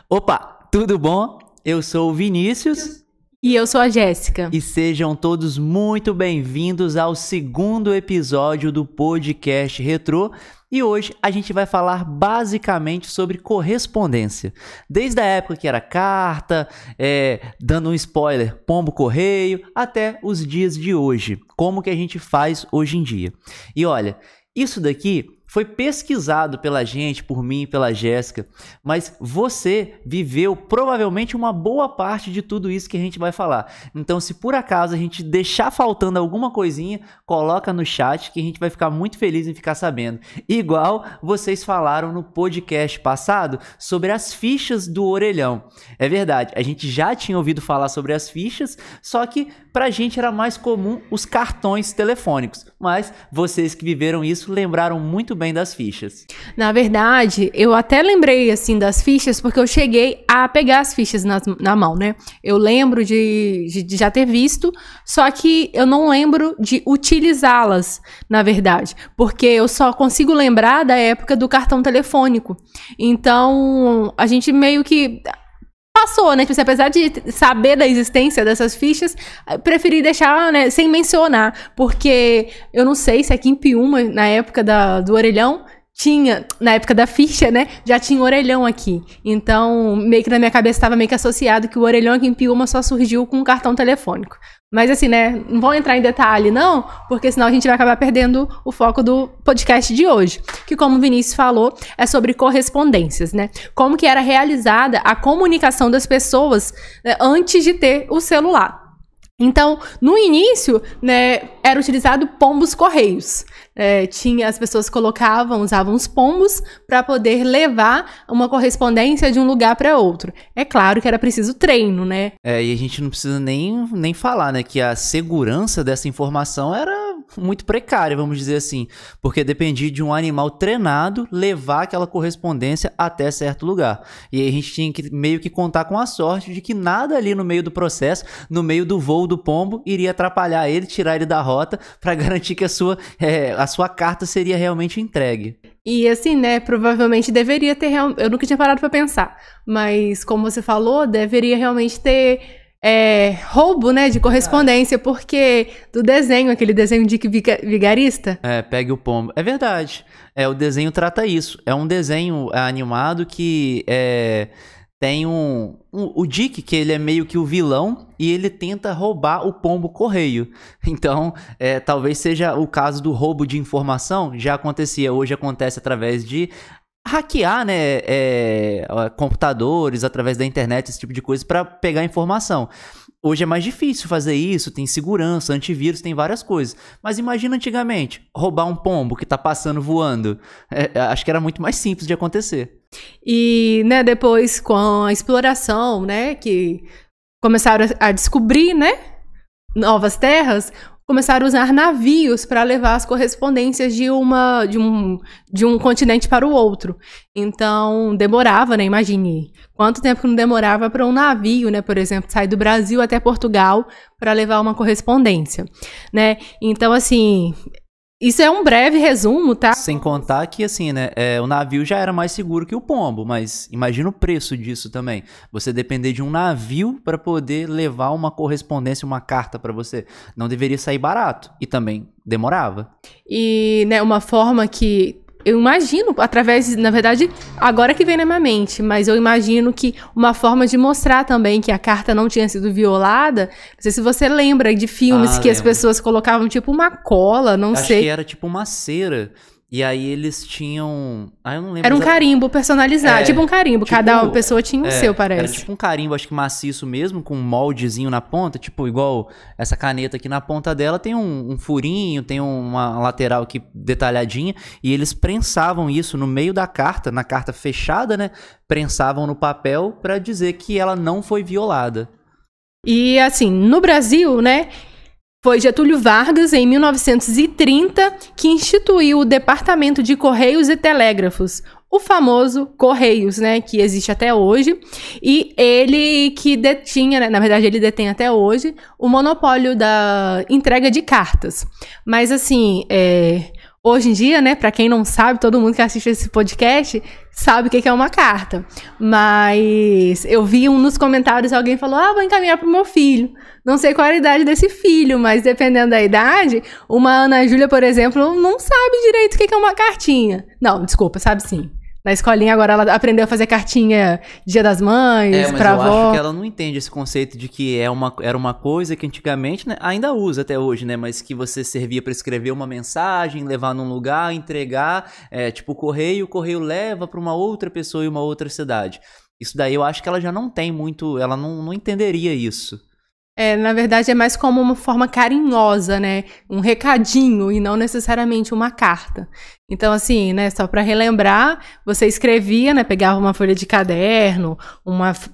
Opa, tudo bom? Eu sou o Vinícius E eu sou a Jéssica. e sejam todos muito bem-vindos ao segundo episódio do podcast Retrô. E hoje a gente vai falar basicamente sobre correspondência. Desde a época que era carta, dando um spoiler, pombo correio, até os dias de hoje. Como que a gente faz hoje em dia. E olha, isso daqui foi pesquisado pela gente, por mim e pela Jéssica, mas você viveu provavelmente uma boa parte de tudo isso que a gente vai falar. Então, se por acaso a gente deixar faltando alguma coisinha, coloca no chat que a gente vai ficar muito feliz em ficar sabendo. Igual vocês falaram no podcast passado sobre as fichas do orelhão. É verdade, a gente já tinha ouvido falar sobre as fichas, só que pra gente era mais comum os cartões telefônicos. Mas vocês que viveram isso lembraram muito bem das fichas. Na verdade, eu até lembrei, assim, das fichas, porque eu cheguei a pegar as fichas na mão, né? Eu lembro de já ter visto, só que eu não lembro de utilizá-las, na verdade. Porque eu só consigo lembrar da época do cartão telefônico. Então, a gente meio que passou, né? Tipo assim, apesar de saber da existência dessas fichas, preferi deixar, né, sem mencionar, porque eu não sei se aqui em Piúma, na época do orelhão, tinha, na época da ficha, né, já tinha orelhão aqui. Então, meio que na minha cabeça estava meio que associado que o orelhão aqui em Piúma só surgiu com um cartão telefônico. Mas assim, né, não vou entrar em detalhe não, porque senão a gente vai acabar perdendo o foco do podcast de hoje, que como o Vinícius falou, é sobre correspondências, né? Como que era realizada a comunicação das pessoas, né, antes de ter o celular. Então, no início, né, era utilizado pombos correios. As pessoas usavam os pombos para poder levar uma correspondência de um lugar para outro. É claro que era preciso treino, né? E a gente não precisa nem falar, né, que a segurança dessa informação era muito precária, vamos dizer assim, porque dependia de um animal treinado levar aquela correspondência até certo lugar. E aí a gente tinha que meio que contar com a sorte de que nada ali no meio do processo, no meio do voo do pombo, iria atrapalhar ele, tirar ele da rota, para garantir que a sua carta seria realmente entregue. E assim, né, provavelmente deveria ter, eu nunca tinha parado para pensar, mas como você falou, deveria realmente ter roubo, né, de correspondência, porque do desenho, aquele desenho Dick Vigarista. Pegue o pombo. É verdade. O desenho trata isso. É um desenho animado que tem o Dick, que ele é meio que o vilão, e ele tenta roubar o pombo correio. Então, talvez seja o caso do roubo de informação. Já acontecia, hoje acontece através de hackear, né, computadores, através da internet, esse tipo de coisa, para pegar informação. Hoje é mais difícil fazer isso, tem segurança, antivírus, tem várias coisas. Mas imagina antigamente, roubar um pombo que tá passando voando. Acho que era muito mais simples de acontecer. E, né, depois com a exploração, né, que começaram a descobrir, né, novas terras, começaram a usar navios para levar as correspondências de um continente para o outro. Então, demorava, né? Imagine quanto tempo que não demorava para um navio, né? Por exemplo, sair do Brasil até Portugal para levar uma correspondência, né? Então, assim, isso é um breve resumo, tá? Sem contar que, assim, né, o navio já era mais seguro que o pombo, mas imagina o preço disso também. Você depender de um navio para poder levar uma correspondência, uma carta para você. Não deveria sair barato e também demorava. E, né, uma forma que eu imagino, através, na verdade, agora que vem na minha mente, mas eu imagino que uma forma de mostrar também que a carta não tinha sido violada, não sei se você lembra de filmes que as pessoas colocavam tipo uma cola, não sei. Acho que era tipo uma cera. E aí eles tinham... eu não lembro. Era um carimbo personalizado, tipo um carimbo. Tipo, cada pessoa tinha o seu, parece. Era tipo um carimbo, acho que maciço mesmo, com um moldezinho na ponta, tipo igual essa caneta aqui na ponta dela tem um furinho, tem uma lateral aqui detalhadinha, e eles prensavam isso no meio da carta, na carta fechada, né? Prensavam no papel pra dizer que ela não foi violada. E assim, no Brasil, né... Foi Getúlio Vargas, em 1930, que instituiu o Departamento de Correios e Telégrafos, o famoso Correios, né, que existe até hoje, e ele que detinha, né, na verdade ele detém até hoje, o monopólio da entrega de cartas. Mas assim, Hoje em dia, né, pra quem não sabe, todo mundo que assiste esse podcast sabe o que é uma carta. Mas eu vi nos comentários alguém falou, vou encaminhar pro meu filho. Não sei qual é a idade desse filho, mas dependendo da idade, uma Ana Júlia, por exemplo, não sabe direito o que é uma cartinha. Não, desculpa, sabe sim. Na escolinha agora ela aprendeu a fazer cartinha Dia das Mães, pra avó. Mas eu acho que ela não entende esse conceito de que era uma coisa que antigamente, né, ainda usa até hoje, né? Mas que você servia pra escrever uma mensagem, levar num lugar, entregar, tipo o correio leva pra uma outra pessoa em uma outra cidade. Isso daí eu acho que ela já não tem muito, ela não entenderia isso. Na verdade é mais como uma forma carinhosa, né? Um recadinho e não necessariamente uma carta. Então, assim, né, só para relembrar, você escrevia, né, pegava uma folha de caderno,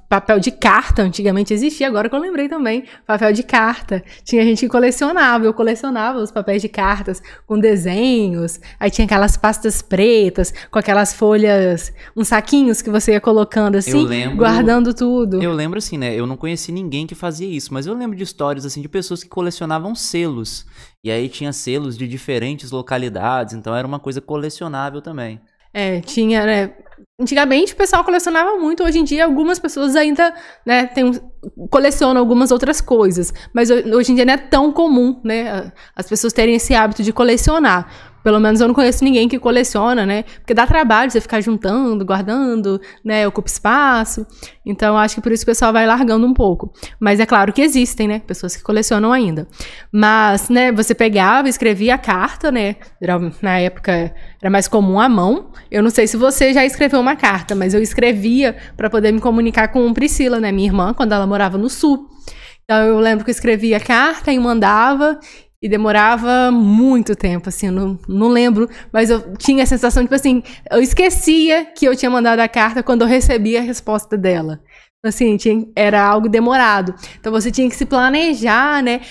papel de carta, antigamente existia, agora que eu lembrei também, papel de carta. Tinha gente que colecionava, eu colecionava os papéis de cartas com desenhos, aí tinha aquelas pastas pretas, com aquelas folhas, uns saquinhos que você ia colocando assim, guardando tudo. Eu lembro assim, né, eu não conheci ninguém que fazia isso, mas eu lembro de histórias assim de pessoas que colecionavam selos. E aí tinha selos de diferentes localidades, então era uma coisa colecionável também. Tinha, né? Antigamente o pessoal colecionava muito, hoje em dia algumas pessoas ainda, né, colecionam algumas outras coisas, mas hoje em dia não é tão comum, né, as pessoas terem esse hábito de colecionar. Pelo menos eu não conheço ninguém que coleciona, né? Porque dá trabalho você ficar juntando, guardando, né? Ocupa espaço. Então, eu acho que por isso o pessoal vai largando um pouco. Mas é claro que existem, né? Pessoas que colecionam ainda. Mas, né? Você pegava, escrevia a carta, né? Na época era mais comum à mão. Eu não sei se você já escreveu uma carta, mas eu escrevia para poder me comunicar com Priscila, né? Minha irmã, quando ela morava no Sul. Então, eu lembro que eu escrevia a carta e mandava. E demorava muito tempo, assim, eu não lembro, mas eu tinha a sensação, tipo assim, eu esquecia que eu tinha mandado a carta quando eu recebia a resposta dela. Assim, era algo demorado. Então você tinha que se planejar, né?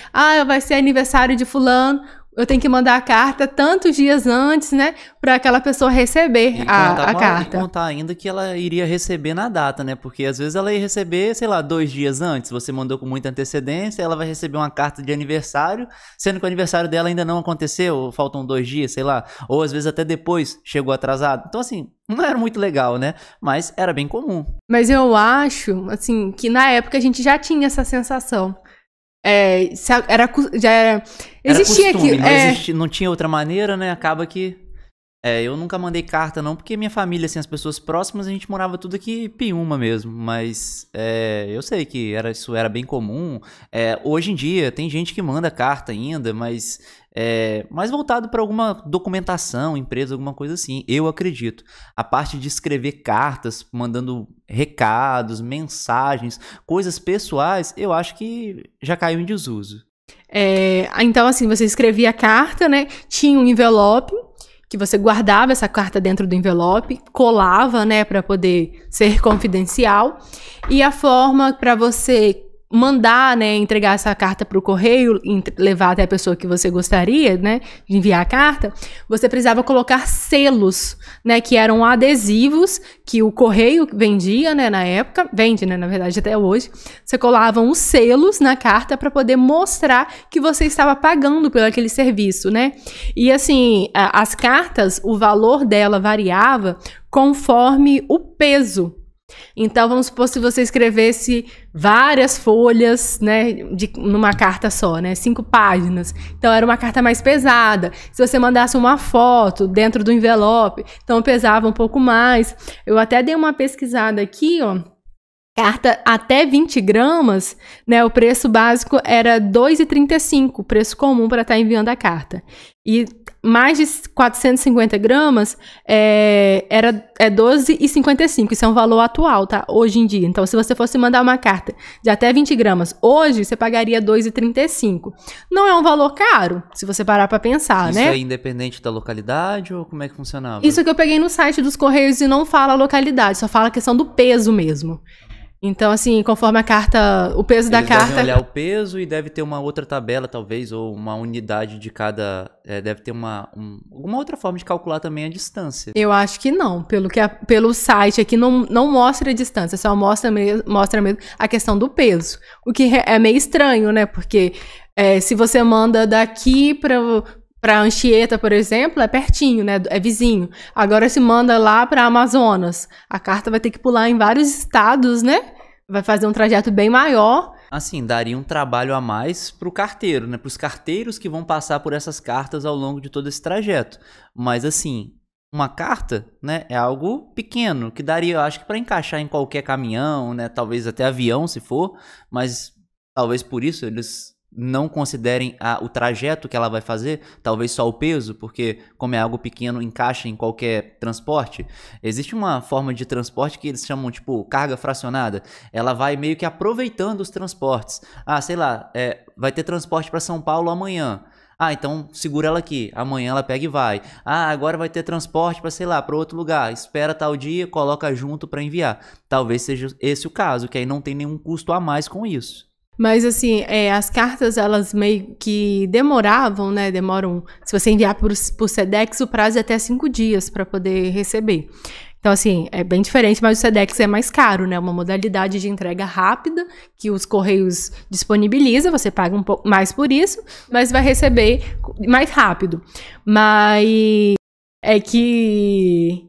Vai ser aniversário de fulano, eu tenho que mandar a carta tantos dias antes, né? Para aquela pessoa receber a carta. E contar ainda que ela iria receber na data, né? Porque às vezes ela ia receber, sei lá, 2 dias antes. Você mandou com muita antecedência, ela vai receber uma carta de aniversário, sendo que o aniversário dela ainda não aconteceu, ou faltam 2 dias, sei lá. Ou às vezes até depois chegou atrasado. Então, assim, não era muito legal, né? Mas era bem comum. Mas eu acho, assim, que na época a gente já tinha essa sensação. Existia aqui. Não tinha outra maneira, né? Acaba que. Eu nunca mandei carta, não, porque minha família, assim, as pessoas próximas, a gente morava tudo aqui Piúma mesmo. Mas eu sei que isso era bem comum. Hoje em dia, tem gente que manda carta ainda, mas mais voltado para alguma documentação, empresa, alguma coisa assim. Eu acredito. A parte de escrever cartas, mandando recados, mensagens, coisas pessoais, eu acho que já caiu em desuso. Então, assim, você escrevia a carta, né? Tinha um envelope que você guardava essa carta dentro do envelope, colava, né, para poder ser confidencial. E a forma para você mandar, né, entregar essa carta para o correio, levar até a pessoa que você gostaria, né, de enviar a carta, você precisava colocar selos, né, que eram adesivos que o correio vendia, né, na época, vende, né, na verdade até hoje. Você colava os selos na carta para poder mostrar que você estava pagando por aquele serviço, né? E assim, as cartas, o valor dela variava conforme o peso. Então, vamos supor se você escrevesse várias folhas, né, numa carta só, né, 5 páginas. Então, era uma carta mais pesada. Se você mandasse uma foto dentro do envelope, então pesava um pouco mais. Eu até dei uma pesquisada aqui, ó. Carta até 20 gramas, né, o preço básico era R$ 2,35, o preço comum para estar enviando a carta. E mais de 450 gramas é R$ 12,55, isso é um valor atual, tá? Hoje em dia. Então, se você fosse mandar uma carta de até 20 gramas, hoje você pagaria R$ 2,35. Não é um valor caro, se você parar para pensar, isso, né? Isso é independente da localidade ou como é que funcionava? Isso que eu peguei no site dos Correios e não fala a localidade, só fala a questão do peso mesmo. Então, assim, conforme a carta, o peso da carta... Eles devem olhar o peso e deve ter uma outra tabela, talvez, ou uma unidade de cada... deve ter alguma outra forma de calcular também a distância. Eu acho que não. Pelo site aqui não mostra a distância, só mostra mesmo a questão do peso. O que é meio estranho, né? Porque se você manda daqui para para Anchieta, por exemplo, é pertinho, né? É vizinho. Agora se manda lá para Amazonas. A carta vai ter que pular em vários estados, né? Vai fazer um trajeto bem maior. Assim, daria um trabalho a mais pro carteiro, né? Pros carteiros que vão passar por essas cartas ao longo de todo esse trajeto. Mas assim, uma carta, né, é algo pequeno, que daria, eu acho que para encaixar em qualquer caminhão, né? Talvez até avião, se for, mas talvez por isso eles não considerem o trajeto que ela vai fazer, talvez só o peso, porque como é algo pequeno, encaixa em qualquer transporte. Existe uma forma de transporte que eles chamam, tipo, carga fracionada. Ela vai meio que aproveitando os transportes. Sei lá, vai ter transporte para São Paulo amanhã. Então segura ela aqui, amanhã ela pega e vai. Agora vai ter transporte para, sei lá, para outro lugar. Espera tal dia, coloca junto para enviar. Talvez seja esse o caso, que aí não tem nenhum custo a mais com isso. Mas, assim, as cartas, elas meio que demoravam, né? Demoram... Se você enviar por Sedex, o prazo é até 5 dias para poder receber. Então, assim, é bem diferente, mas o Sedex é mais caro, né? Uma modalidade de entrega rápida que os Correios disponibiliza. Você paga um pouco mais por isso, mas vai receber mais rápido. Mas é que...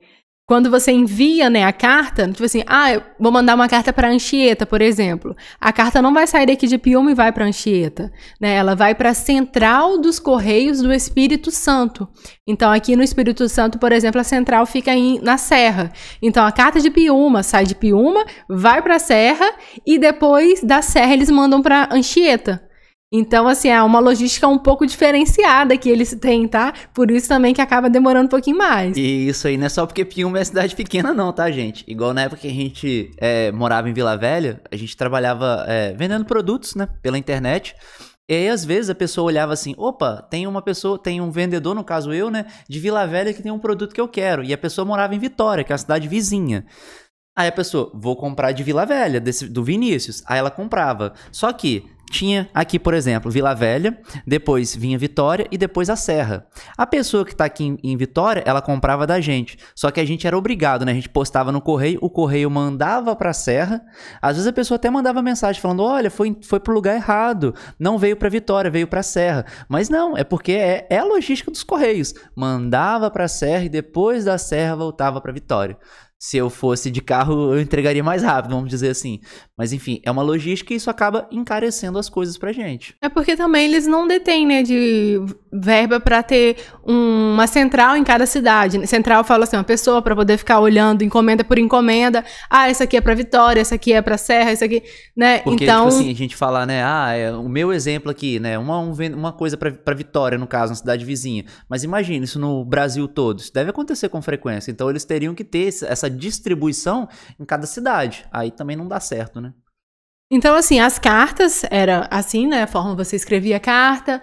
Quando você envia, né, a carta, tipo assim, eu vou mandar uma carta para Anchieta, por exemplo. A carta não vai sair daqui de Piúma e vai para Anchieta, né? Ela vai para a central dos Correios do Espírito Santo. Então, aqui no Espírito Santo, por exemplo, a central fica na Serra. Então, a carta de Piúma sai de Piúma, vai para a Serra e depois da Serra eles mandam para Anchieta. Então, assim, é uma logística um pouco diferenciada que eles têm, tá? Por isso também que acaba demorando um pouquinho mais. E isso aí não é só porque Piúma é cidade pequena não, tá, gente? Igual na época que a gente morava em Vila Velha, a gente trabalhava vendendo produtos, né, pela internet. E aí, às vezes, a pessoa olhava assim, opa, tem um vendedor, no caso eu, né, de Vila Velha que tem um produto que eu quero. E a pessoa morava em Vitória, que é a cidade vizinha. Aí a pessoa, vou comprar de Vila Velha, do Vinícius. Aí ela comprava. Só que tinha aqui, por exemplo, Vila Velha, depois vinha Vitória e depois a Serra. A pessoa que tá aqui em Vitória, ela comprava da gente. Só que a gente era obrigado, né? A gente postava no correio, o correio mandava pra Serra. Às vezes a pessoa até mandava mensagem falando, olha, foi pro lugar errado, não veio pra Vitória, veio pra Serra. Mas não, é porque é a logística dos correios. Mandava pra Serra e depois da Serra voltava pra Vitória. Se eu fosse de carro, eu entregaria mais rápido, vamos dizer assim. Mas, enfim, é uma logística e isso acaba encarecendo as coisas pra gente. É porque também eles não detêm, né, de verba pra ter uma central em cada cidade. Central, fala assim, uma pessoa pra poder ficar olhando encomenda por encomenda. Essa aqui é pra Vitória, essa aqui é pra Serra, essa aqui, né? Porque, então... tipo assim, a gente fala, né, o meu exemplo aqui, né, uma coisa pra Vitória, no caso, na cidade vizinha. Mas imagina, isso no Brasil todo. Isso deve acontecer com frequência. Então, eles teriam que ter essa distribuição em cada cidade. Aí também não dá certo, né? Então, assim, as cartas era assim, né? A forma você escrevia a carta,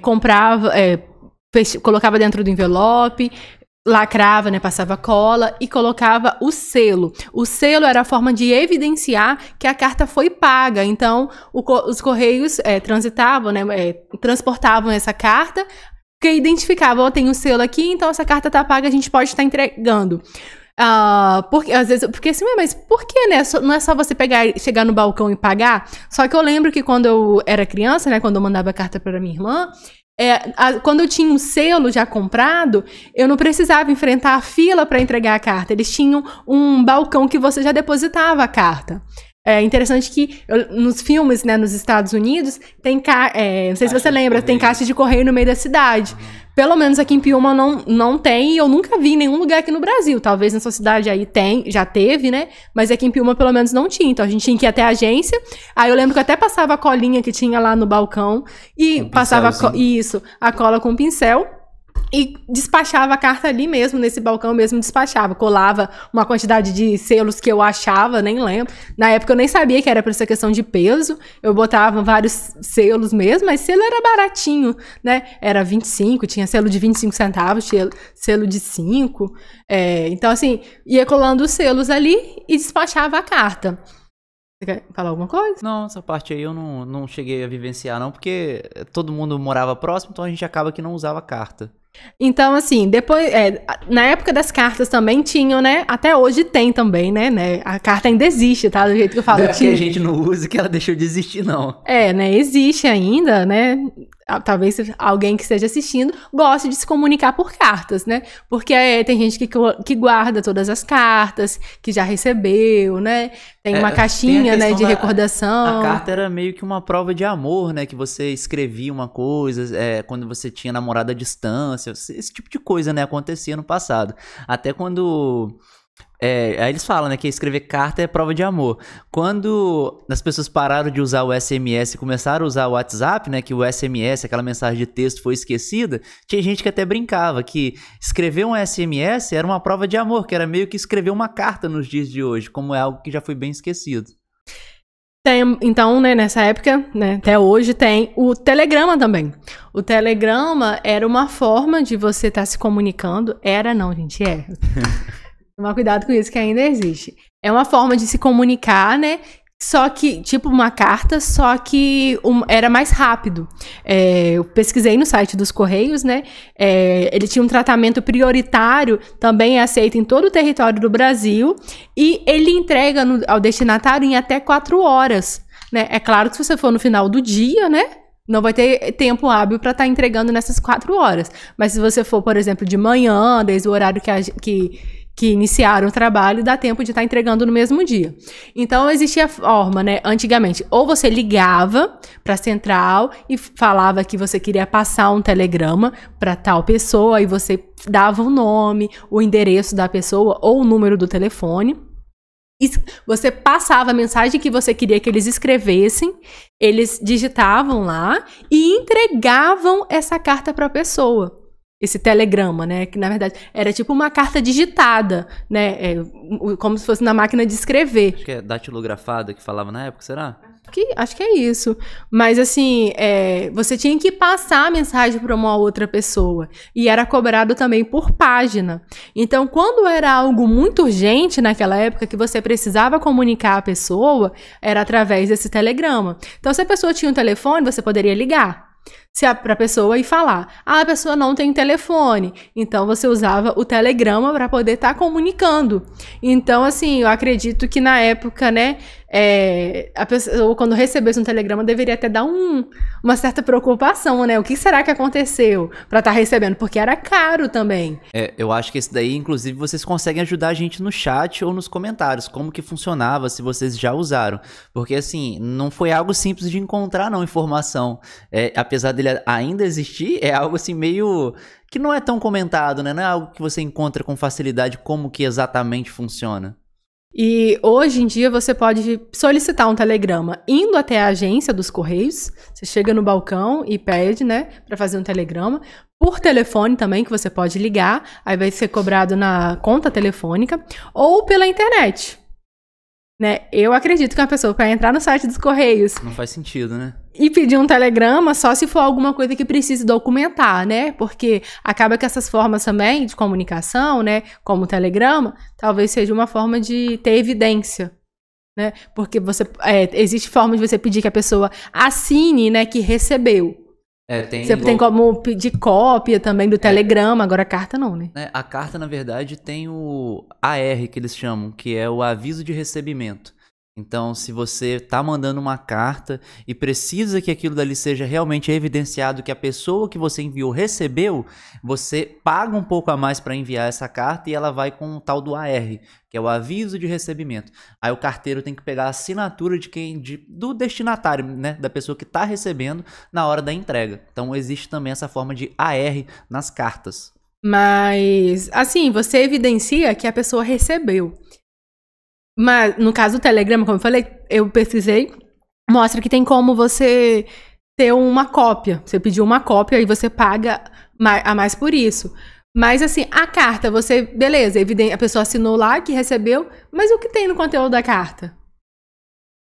comprava, colocava dentro do envelope, lacrava, né? Passava cola e colocava o selo. O selo era a forma de evidenciar que a carta foi paga. Então, os correios transitavam, né? Transportavam essa carta, que identificava, tem um selo aqui, então essa carta tá paga, a gente pode estar entregando. Porque às vezes, porque assim, mas por que, né? Não é só você chegar no balcão e pagar? Só que eu lembro que quando eu era criança, né? Quando eu mandava carta para minha irmã, quando eu tinha um selo já comprado, eu não precisava enfrentar a fila para entregar a carta. Eles tinham um balcão que você já depositava a carta. É interessante que nos filmes, né, nos Estados Unidos, tem não sei se você lembra, tem caixa de correio no meio da cidade. Pelo menos aqui em Piúma não tem, e eu nunca vi em nenhum lugar aqui no Brasil. Talvez na sua cidade aí já teve, né? Mas aqui em Piúma pelo menos não tinha. Então a gente tinha que ir até a agência. Aí eu lembro que eu até passava a colinha que tinha lá no balcão e passava a cola com pincel. E despachava a carta ali mesmo, nesse balcão mesmo despachava. Colava uma quantidade de selos que eu achava, nem lembro. Na época eu nem sabia que era por essa questão de peso. Eu botava vários selos mesmo, mas selo era baratinho, né? Era 25, tinha selo de 25 centavos, tinha selo de 5. Então, assim, ia colando os selos ali e despachava a carta. Você quer falar alguma coisa? Não, essa parte aí eu não cheguei a vivenciar, não, porque todo mundo morava próximo, então a gente acaba que não usava carta. Então, assim, depois, na época das cartas também tinham, né? Até hoje tem também, né? A carta ainda existe, tá? Do jeito que eu falo. Não é porque a gente não usa que ela deixou de existir, não. Né? Existe ainda, né? talvez alguém que esteja assistindo goste de se comunicar por cartas, né? Porque tem gente que guarda todas as cartas, que já recebeu, né? Tem uma caixinha, né, de recordação. A carta era meio que uma prova de amor, né? Que você escrevia uma coisa, quando você tinha namorada à distância, esse tipo de coisa, né? Acontecia no passado. Até quando... aí eles falam, né, que escrever carta é prova de amor. Quando as pessoas pararam de usar o SMS e começaram a usar o WhatsApp, né, que o SMS, aquela mensagem de texto, foi esquecida, tinha gente que até brincava que escrever um SMS era uma prova de amor, que era meio que escrever uma carta nos dias de hoje, como é algo que já foi bem esquecido. Então, né, nessa época, né, até hoje, tem o telegrama também. O telegrama era uma forma de você estar se comunicando. Era não, gente, é. Tomar cuidado com isso, que ainda existe. É uma forma de se comunicar, né? Só que, tipo uma carta, só que era mais rápido. Eu pesquisei no site dos Correios, né? Ele tinha um tratamento prioritário, também aceito em todo o território do Brasil, e ele entrega ao destinatário em até 4 horas, né? É claro que se você for no final do dia, né? Não vai ter tempo hábil para estar entregando nessas 4 horas. Mas se você for, por exemplo, de manhã, desde o horário que iniciaram o trabalho, dá tempo de estar entregando no mesmo dia. Então, existia a forma, né, antigamente, ou você ligava para a central e falava que você queria passar um telegrama para tal pessoa, e você dava o nome, o endereço da pessoa ou o número do telefone. E você passava a mensagem que você queria que eles escrevessem, eles digitavam lá e entregavam essa carta para a pessoa. Esse telegrama, né? Que na verdade era tipo uma carta digitada, né? Como se fosse na máquina de escrever. Acho que é datilografada que falava na época, será? Acho que é isso. Mas assim, você tinha que passar a mensagem para uma outra pessoa. E era cobrado também por página. Então, quando era algo muito urgente naquela época, que você precisava comunicar a pessoa, era através desse telegrama. Então, se a pessoa tinha um telefone, você poderia ligar para a pessoa e falar. A pessoa não tem telefone. Então, você usava o telegrama para poder estar comunicando. Então, assim, eu acredito que na época, né, a pessoa, quando recebesse um telegrama, deveria até dar uma certa preocupação, né? O que será que aconteceu para estar recebendo? Porque era caro também. Eu acho que esse daí, inclusive, vocês conseguem ajudar a gente no chat ou nos comentários, como que funcionava, se vocês já usaram. Porque, assim, não foi algo simples de encontrar, não, informação. Apesar dele ainda existir, é algo, assim, meio... que não é tão comentado, né? Não é algo que você encontra com facilidade como que exatamente funciona. E hoje em dia você pode solicitar um telegrama indo até a agência dos Correios. Você chega no balcão e pede, né, para fazer um telegrama. Por telefone também, que você pode ligar. Aí vai ser cobrado na conta telefônica. Ou pela internet. Né? Eu acredito que uma pessoa para entrar no site dos Correios... Não faz sentido, né? E pedir um telegrama só se for alguma coisa que precise documentar, né? Porque acaba que essas formas também de comunicação, né? Como o telegrama, talvez seja uma forma de ter evidência, né? Porque existe forma de você pedir que a pessoa assine, né? Que recebeu. Você tem como pedir cópia também do telegrama, agora a carta não, né? A carta, na verdade, tem o AR, que eles chamam, que é o aviso de recebimento. Então, se você está mandando uma carta e precisa que aquilo dali seja realmente evidenciado que a pessoa que você enviou recebeu, você paga um pouco a mais para enviar essa carta e ela vai com o tal do AR, que é o aviso de recebimento. Aí o carteiro tem que pegar a assinatura do destinatário, né, da pessoa que está recebendo na hora da entrega. Então, existe também essa forma de AR nas cartas. Mas, assim, você evidencia que a pessoa recebeu. Mas, no caso do telegrama, como eu falei, eu pesquisei, mostra que tem como você ter uma cópia. Você pediu uma cópia e você paga a mais por isso. Mas, assim, a carta, beleza, a pessoa assinou lá que recebeu, mas o que tem no conteúdo da carta?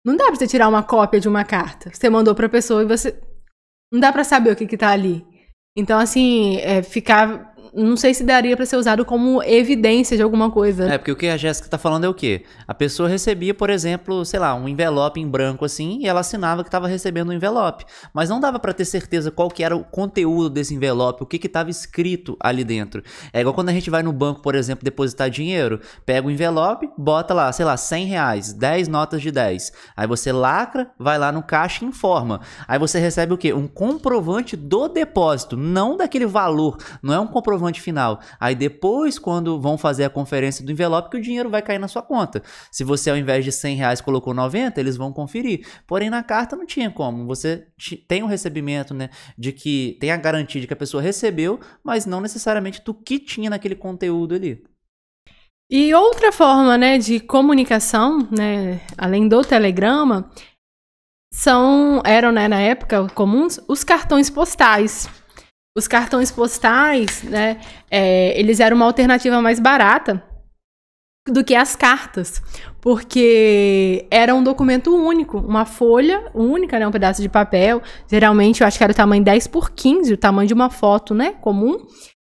Não dá pra você tirar uma cópia de uma carta. Você mandou pra pessoa e não dá pra saber o que tá ali. Então, assim, ficar não sei se daria pra ser usado como evidência de alguma coisa. Porque o que a Jéssica tá falando é o quê? A pessoa recebia, por exemplo, sei lá, um envelope em branco assim, e ela assinava que estava recebendo um envelope. Mas não dava pra ter certeza qual que era o conteúdo desse envelope, o que estava escrito ali dentro. É igual quando a gente vai no banco, por exemplo, depositar dinheiro, pega o envelope, bota lá, sei lá, R$100, 10 notas de 10. Aí você lacra, vai lá no caixa e informa. Aí você recebe o quê? Um comprovante do depósito, não daquele valor, não é um comprovante final. Aí depois, quando vão fazer a conferência do envelope, que o dinheiro vai cair na sua conta. Se você ao invés de R$100 colocou 90, eles vão conferir. Porém, na carta não tinha como. Você tem o recebimento, né, de que tem a garantia de que a pessoa recebeu, mas não necessariamente do que tinha naquele conteúdo ali. E outra forma, né, de comunicação, né, além do telegrama, eram, né, na época comuns, os cartões postais. Os cartões postais, né, eles eram uma alternativa mais barata do que as cartas, porque era um documento único, uma folha única, né, um pedaço de papel, geralmente eu acho que era o tamanho 10x15, o tamanho de uma foto, né, comum,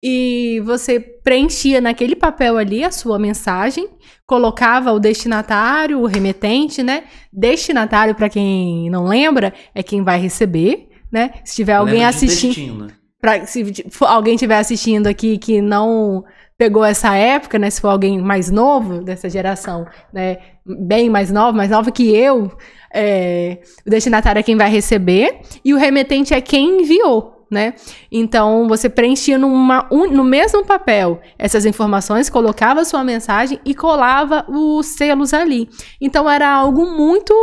e você preenchia naquele papel ali a sua mensagem, colocava o destinatário, o remetente, né, destinatário, para quem não lembra, é quem vai receber, né, se tiver alguém assistindo... Se alguém estiver assistindo aqui que não pegou essa época, né? Se for alguém mais novo dessa geração, né? Bem mais nova que eu, o destinatário é quem vai receber e o remetente é quem enviou, né? Então, você preenchia no mesmo papel essas informações, colocava a sua mensagem e colava os selos ali. Então, era algo muito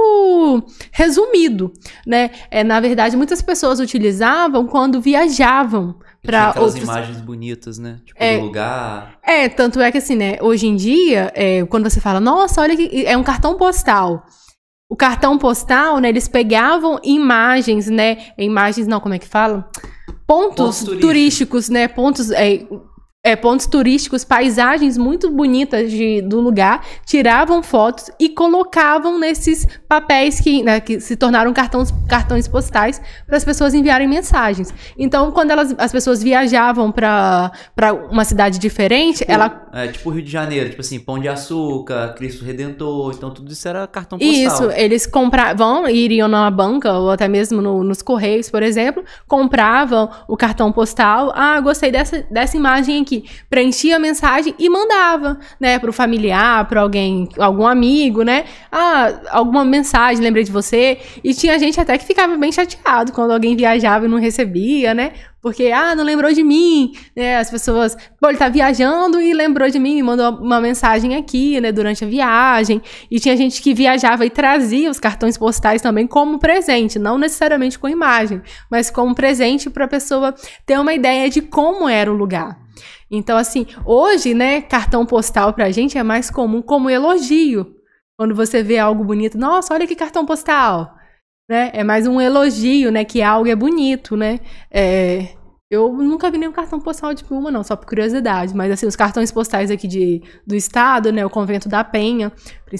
resumido, né? Na verdade, muitas pessoas utilizavam quando viajavam para aquelas imagens bonitas, né? Tipo, do lugar. Tanto é que assim, né? Hoje em dia, quando você fala, nossa, olha que é um cartão postal. O cartão postal, né? Eles pegavam imagens, né? Imagens, não, como é que fala? Pontos turísticos, né? Pontos turísticos, paisagens muito bonitas do lugar, tiravam fotos e colocavam nesses papéis que se tornaram cartões postais para as pessoas enviarem mensagens. Então, quando as pessoas viajavam para uma cidade diferente, tipo Rio de Janeiro, tipo assim, Pão de Açúcar, Cristo Redentor, então tudo isso era cartão postal. Isso, eles iriam na banca ou até mesmo nos Correios, por exemplo, compravam o cartão postal, gostei dessa imagem aqui, preenchia a mensagem e mandava, né, pro familiar, para algum amigo, né, alguma mensagem, lembrei de você, e tinha gente até que ficava bem chateado quando alguém viajava e não recebia, né, porque, não lembrou de mim, né, as pessoas, ele tá viajando e lembrou de mim, me mandou uma mensagem aqui, né, durante a viagem, e tinha gente que viajava e trazia os cartões postais também como presente, não necessariamente com imagem, mas como presente para a pessoa ter uma ideia de como era o lugar. Então, assim, hoje, né, cartão postal pra gente é mais comum como elogio. Quando você vê algo bonito, nossa, olha que cartão postal, né? É mais um elogio, né, que algo é bonito, né? Eu nunca vi nenhum cartão postal de Piúma, não, só por curiosidade. Mas, assim, os cartões postais aqui do estado, né, o Convento da Penha,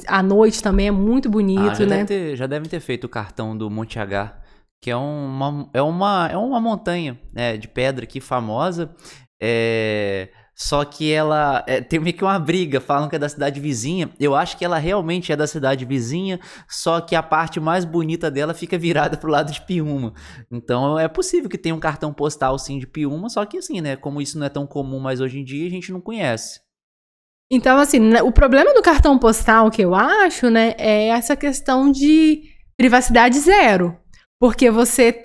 à noite também é muito bonito, né? Já devem ter feito o cartão do Monte H, que é uma montanha de pedra aqui famosa. Só que ela tem meio que uma briga, falam que é da cidade vizinha. Eu acho que ela realmente é da cidade vizinha, só que a parte mais bonita dela fica virada pro lado de Piúma. Então é possível que tenha um cartão postal sim de Piúma, só que assim, né, como isso não é tão comum mais hoje em dia, a gente não conhece. Então, assim, o problema do cartão postal que eu acho, né, é essa questão de privacidade zero. Porque você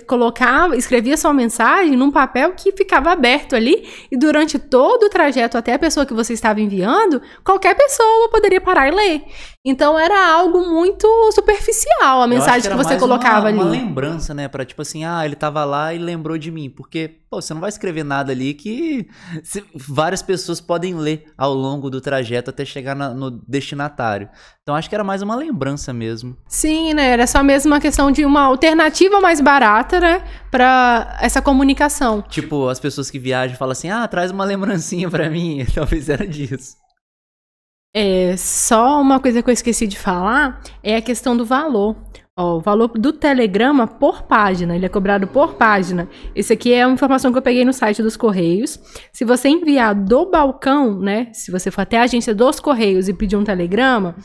escrevia sua mensagem num papel que ficava aberto ali e durante todo o trajeto até a pessoa que você estava enviando, qualquer pessoa poderia parar e ler. Então era algo muito superficial a mensagem que você colocava ali. Uma lembrança, né? Pra tipo assim, ele tava lá e lembrou de mim. Porque, você não vai escrever nada ali que várias pessoas podem ler ao longo do trajeto até chegar no destinatário. Então acho que era mais uma lembrança mesmo. Sim, né? Era só mesmo uma questão de uma alternativa mais barata, né? Pra essa comunicação. Tipo, as pessoas que viajam falam assim, traz uma lembrancinha pra mim. Talvez era disso. Só uma coisa que eu esqueci de falar é a questão do valor. Ó, o valor do telegrama por página, ele é cobrado por página. Esse aqui é uma informação que eu peguei no site dos Correios. Se você enviar do balcão, né, se você for até a agência dos Correios e pedir um telegrama,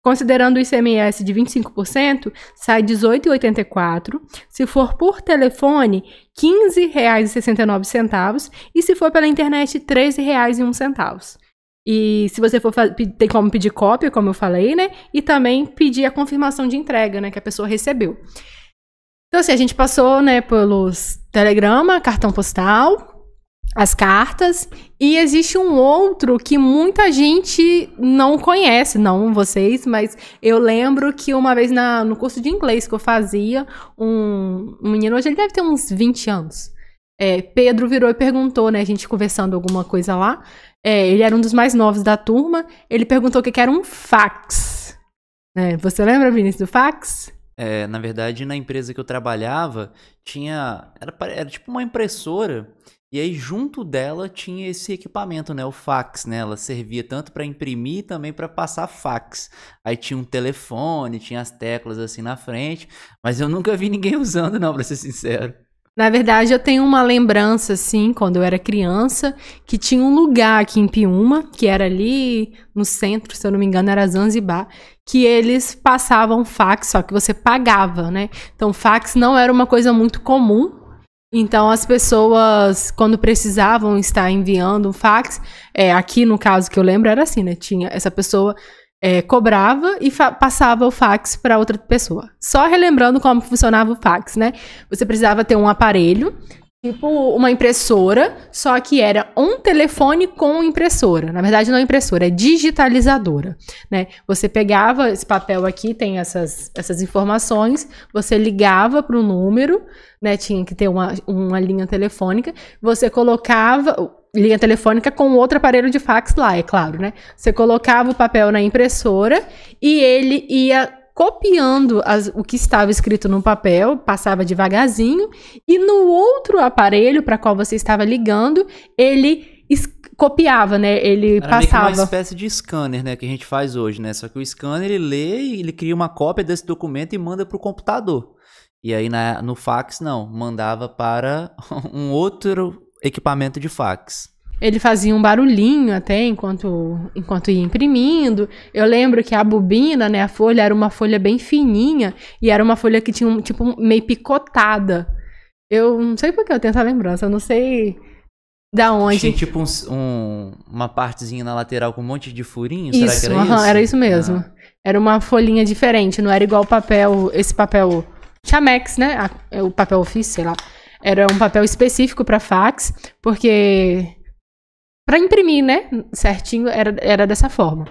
considerando o ICMS de 25%, sai R$ 18,84. Se for por telefone, R$ 15,69. E se for pela internet, R$ 13,01. E se você for tem como pedir cópia, como eu falei, né? E também pedir a confirmação de entrega, né? Que a pessoa recebeu. Então, assim, a gente passou, né, pelos telegrama, cartão postal, as cartas. E existe um outro que muita gente não conhece, não vocês, mas eu lembro que uma vez no curso de inglês que eu fazia, um menino, hoje ele deve ter uns 20 anos. Pedro virou e perguntou, né? A gente conversando alguma coisa lá. Ele era um dos mais novos da turma. Ele perguntou o que era um fax. Você lembra, Vinícius, do fax? Na verdade, na empresa que eu trabalhava, era tipo uma impressora. E aí, junto dela, tinha esse equipamento, né? O fax, né? Ela servia tanto para imprimir e também para passar fax. Aí tinha um telefone, tinha as teclas assim na frente. Mas eu nunca vi ninguém usando, não, para ser sincero. Na verdade, eu tenho uma lembrança, assim, quando eu era criança, que tinha um lugar aqui em Piúma, que era ali no centro, se eu não me engano, era Zanzibar, que eles passavam fax, só que você pagava, né? Então, fax não era uma coisa muito comum. Então, as pessoas, quando precisavam estar enviando um fax, aqui no caso que eu lembro, era assim, né? Tinha essa pessoa... cobrava e passava o fax para outra pessoa. Só relembrando como funcionava o fax, né? Você precisava ter um aparelho, tipo uma impressora, só que era um telefone com impressora. Na verdade, não é impressora, é digitalizadora, né? Você pegava esse papel aqui, tem essas informações, você ligava para o número, né? Tinha que ter uma linha telefônica, você colocava... linha telefônica com outro aparelho de fax lá, é claro, né? Você colocava o papel na impressora e ele ia copiando o que estava escrito no papel, passava devagarzinho, e no outro aparelho para qual você estava ligando, ele copiava, né? Ele Era passava. meio que uma espécie de scanner, né? Que a gente faz hoje, né? Só que o scanner, ele lê e ele cria uma cópia desse documento e manda para o computador. E aí no fax, não. Mandava para um outro equipamento de fax. Ele fazia um barulhinho até enquanto ia imprimindo. Eu lembro que a bobina, né, a folha, era uma folha bem fininha e era uma folha que tinha tipo meio picotada. Eu não sei por que eu tenho essa lembrança, eu não sei da onde. Tinha tipo uma partezinha na lateral com um monte de furinhos, Isso, será que era isso? Era isso mesmo. Era uma folhinha diferente, não era igual esse papel Chamex, né, o papel ofício, sei lá. Era um papel específico para fax, porque... para imprimir, né? Certinho, era dessa forma.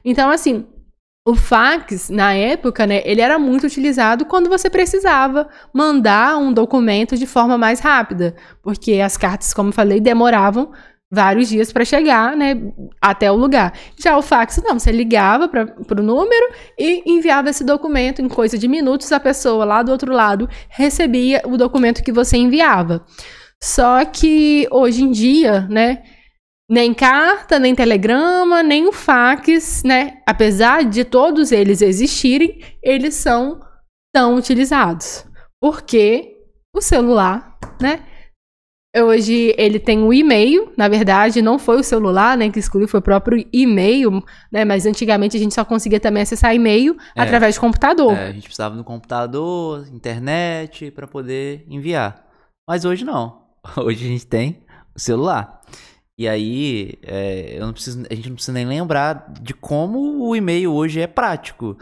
Então, assim, o fax, na época, né? Ele era muito utilizado quando você precisava mandar um documento de forma mais rápida. Porque as cartas, como eu falei, demoravam vários dias para chegar, né? Até o lugar. Já o fax, não. Você ligava para o número e enviava esse documento em coisa de minutos. A pessoa lá do outro lado recebia o documento que você enviava. Só que, hoje em dia, né? Nem carta, nem telegrama, nem o fax, né? Apesar de todos eles existirem, eles são tão utilizados. Porque o celular, né? Hoje ele tem o e-mail, na verdade não foi o celular, né, que excluiu, foi o próprio e-mail, né, mas antigamente a gente só conseguia também acessar e-mail através de computador. A gente precisava do computador, internet, para poder enviar. Mas hoje não, hoje a gente tem o celular. E aí, a gente não precisa nem lembrar de como o e-mail hoje é prático.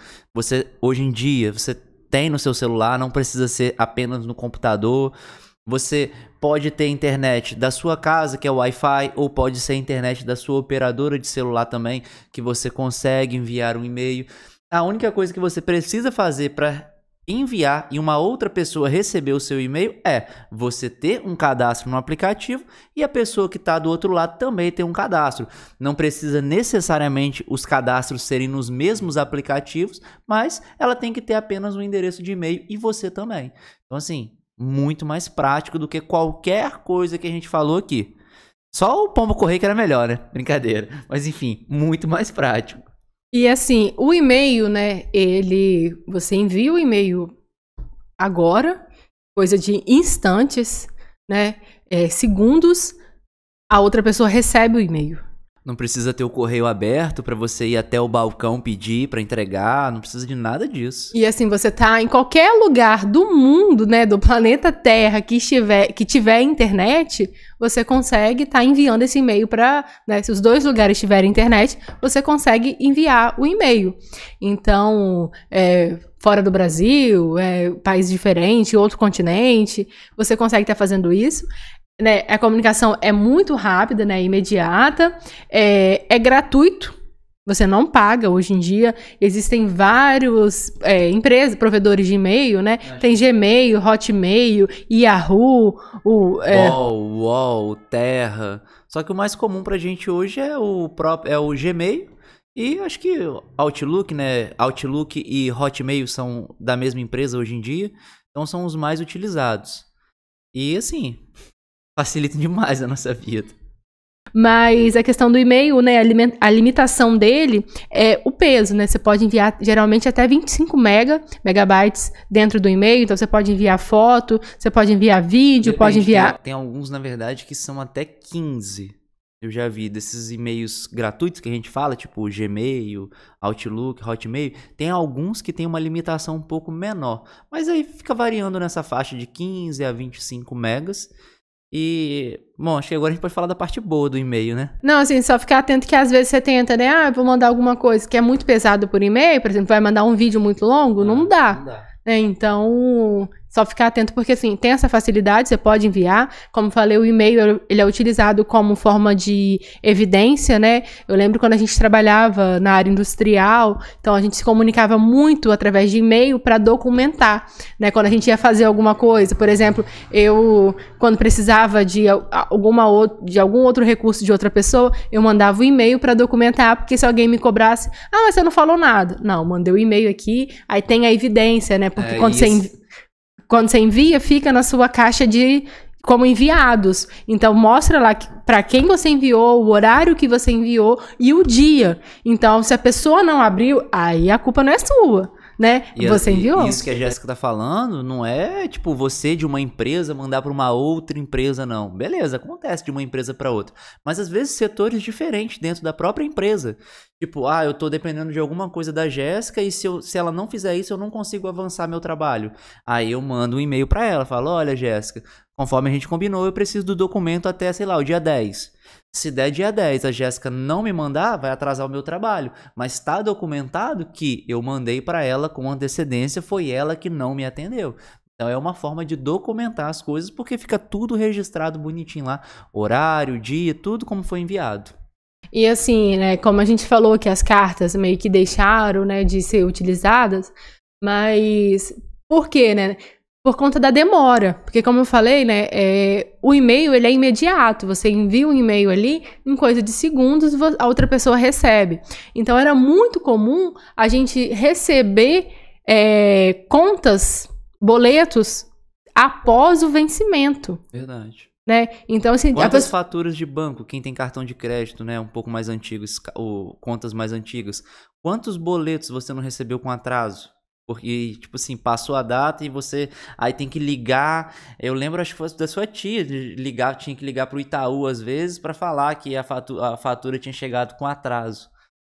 Hoje em dia, você tem no seu celular, não precisa ser apenas no computador. Você pode ter internet da sua casa, que é o Wi-Fi, ou pode ser a internet da sua operadora de celular também, que você consegue enviar um e-mail. A única coisa que você precisa fazer para enviar e uma outra pessoa receber o seu e-mail é você ter um cadastro no aplicativo e a pessoa que está do outro lado também tem um cadastro. Não precisa necessariamente os cadastros serem nos mesmos aplicativos, mas ela tem que ter apenas um endereço de e-mail e você também. Então, assim, muito mais prático do que qualquer coisa que a gente falou aqui. Só o pombo correio que era melhor, né? Brincadeira. Mas, enfim, muito mais prático. E assim, o e-mail, né, você envia o e-mail agora, coisa de instantes, né? Segundos, a outra pessoa recebe o e-mail. Não precisa ter o correio aberto para você ir até o balcão pedir para entregar, não precisa de nada disso. E assim, você tá em qualquer lugar do mundo, né, do planeta Terra que tiver internet, você consegue estar enviando esse e-mail para, né, se os dois lugares tiverem internet, você consegue enviar o e-mail. Então, fora do Brasil, país diferente, outro continente, você consegue estar fazendo isso. Né, a comunicação é muito rápida, né, imediata, é gratuito, você não paga hoje em dia. Existem vários empresas, provedores de e-mail, né? Tem Gmail, Hotmail, Yahoo, UOL, Terra. Só que o mais comum pra gente hoje é o Gmail e acho que Outlook, né? Outlook e Hotmail são da mesma empresa hoje em dia, então são os mais utilizados. E assim, facilita demais a nossa vida. Mas a questão do e-mail, né, a limitação dele é o peso, né? Você pode enviar geralmente até 25 megabytes dentro do e-mail, então você pode enviar foto, você pode enviar vídeo, pode enviar... Tem alguns, na verdade, que são até 15. Eu já vi desses e-mails gratuitos que a gente fala, tipo Gmail, Outlook, Hotmail. Tem alguns que tem uma limitação um pouco menor, mas aí fica variando nessa faixa de 15 a 25 megas. E, bom, acho que agora a gente pode falar da parte boa do e-mail, né? Não, assim, só ficar atento que às vezes você tenta, né? Vou mandar alguma coisa que é muito pesado por e-mail, por exemplo, vai mandar um vídeo muito longo, não dá. Não dá. Então, só ficar atento porque, assim, tem essa facilidade, você pode enviar. Como falei, o e-mail, ele é utilizado como forma de evidência, né? Eu lembro quando a gente trabalhava na área industrial, então a gente se comunicava muito através de e-mail para documentar, né? Quando a gente ia fazer alguma coisa, por exemplo, quando precisava de algum outro recurso de outra pessoa, eu mandava o e-mail para documentar, porque se alguém me cobrasse, mas você não falou nada. Não, mandei o e-mail aqui, aí tem a evidência, né? Porque quando você envia, fica na sua caixa como enviados. Então, mostra lá para quem você enviou, o horário que você enviou e o dia. Então, se a pessoa não abriu, aí a culpa não é sua, né? Você enviou. Isso que a Jéssica tá falando não é, tipo, você de uma empresa mandar para uma outra empresa, não. Beleza, acontece de uma empresa para outra. Mas, às vezes, setores diferentes dentro da própria empresa. Tipo, eu tô dependendo de alguma coisa da Jéssica e se ela não fizer isso, eu não consigo avançar meu trabalho. Aí eu mando um e-mail para ela, falo, olha, Jéssica, conforme a gente combinou, eu preciso do documento até, sei lá, o dia 10. Se der dia 10, a Jéssica não me mandar, vai atrasar o meu trabalho. Mas está documentado que eu mandei para ela com antecedência, foi ela que não me atendeu. Então é uma forma de documentar as coisas, porque fica tudo registrado bonitinho lá, horário, dia, tudo como foi enviado. E assim, né, como a gente falou que as cartas meio que deixaram, né, de ser utilizadas, mas por quê, né? Por conta da demora, porque como eu falei, né, o e-mail ele é imediato, você envia um e-mail ali, em coisa de segundos a outra pessoa recebe. Então era muito comum a gente receber contas, boletos, após o vencimento. Verdade. Né? Então, assim, quantas faturas de banco, quem tem cartão de crédito, né, um pouco mais antigos, ou contas mais antigas, quantos boletos você não recebeu com atraso? Porque, tipo assim, passou a data e você aí tem que ligar. Eu lembro, acho que foi da sua tia, tinha que ligar pro Itaú às vezes para falar que a fatura tinha chegado com atraso.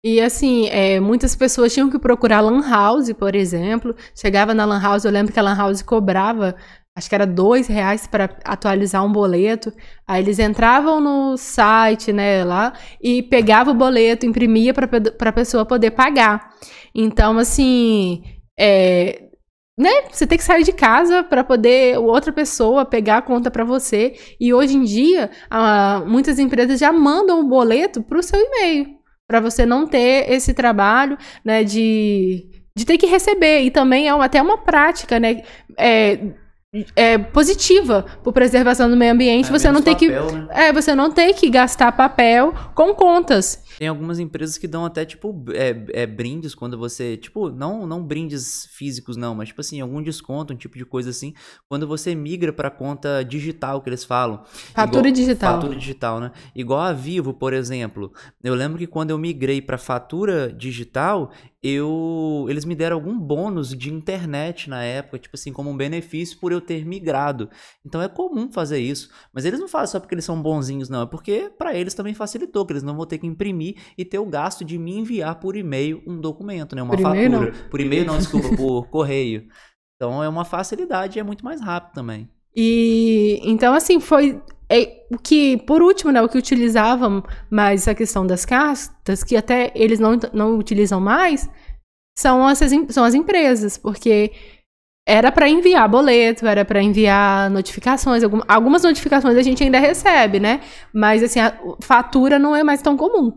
E assim, muitas pessoas tinham que procurar Lan House, por exemplo. Chegava na Lan House, eu lembro que a Lan House cobrava, acho que era R$2 para atualizar um boleto. Aí eles entravam no site, né, lá, e pegava o boleto, imprimia para a pessoa poder pagar. Então, assim, né, você tem que sair de casa para poder outra pessoa pegar a conta para você. E hoje em dia, muitas empresas já mandam o boleto para o seu e-mail, para você não ter esse trabalho, né, de ter que receber. E também até uma prática, né, positiva por preservação do meio ambiente. Você não tem papel, né? Você não tem que gastar papel com contas. Tem algumas empresas que dão até, tipo, brindes quando você... Tipo, não brindes físicos, não. Mas, tipo assim, algum desconto, um tipo de coisa assim. Quando você migra pra conta digital, que eles falam. Fatura digital. Fatura digital, né? Igual a Vivo, por exemplo. Eu lembro que quando eu migrei pra fatura digital, eles me deram algum bônus de internet na época, tipo assim, como um benefício por eu ter migrado. Então é comum fazer isso, mas eles não fazem só porque eles são bonzinhos, não, é porque para eles também facilitou, que eles não vão ter que imprimir e ter o gasto de me enviar por e-mail um documento, né, uma fatura. Por e-mail não, desculpa, por correio. Então é uma facilidade e é muito mais rápido também. E então, assim, foi o que, por último, né, o que utilizavam mais a questão das cartas, que até eles não utilizam mais, são as empresas, porque era para enviar boleto, era para enviar notificações, algumas notificações a gente ainda recebe, né, mas assim, a fatura não é mais tão comum.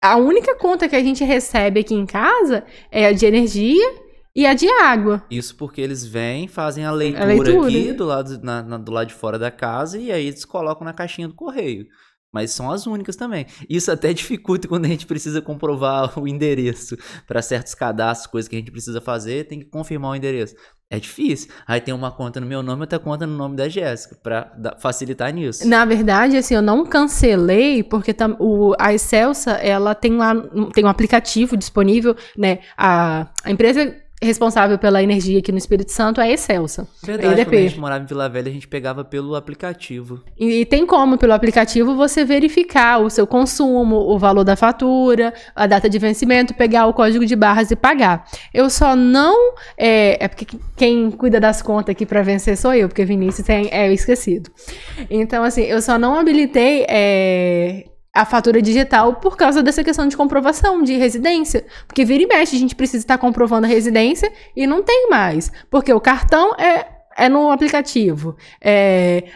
A única conta que a gente recebe aqui em casa é a de energia e a de água. Isso porque eles vêm, fazem a leitura aqui do lado de fora da casa e aí eles colocam na caixinha do correio. Mas são as únicas também. Isso até dificulta quando a gente precisa comprovar o endereço. Para certos cadastros, coisas que a gente precisa fazer, tem que confirmar o endereço. É difícil. Aí tem uma conta no meu nome e outra conta no nome da Jéssica, para facilitar nisso. Na verdade, assim, eu não cancelei, porque a Excelsa, ela tem um aplicativo disponível, né? A empresa responsável pela energia aqui no Espírito Santo é a Excelsa. Verdade, quando a gente morava em Vila Velha, a gente pegava pelo aplicativo. E tem como, pelo aplicativo, você verificar o seu consumo, o valor da fatura, a data de vencimento, pegar o código de barras e pagar. Eu só não... porque quem cuida das contas aqui para vencer sou eu, porque Vinícius é esquecido. Então, assim, eu só não habilitei... a fatura digital por causa dessa questão de comprovação de residência. Porque vira e mexe, a gente precisa estar comprovando a residência e não tem mais. Porque o cartão é no aplicativo.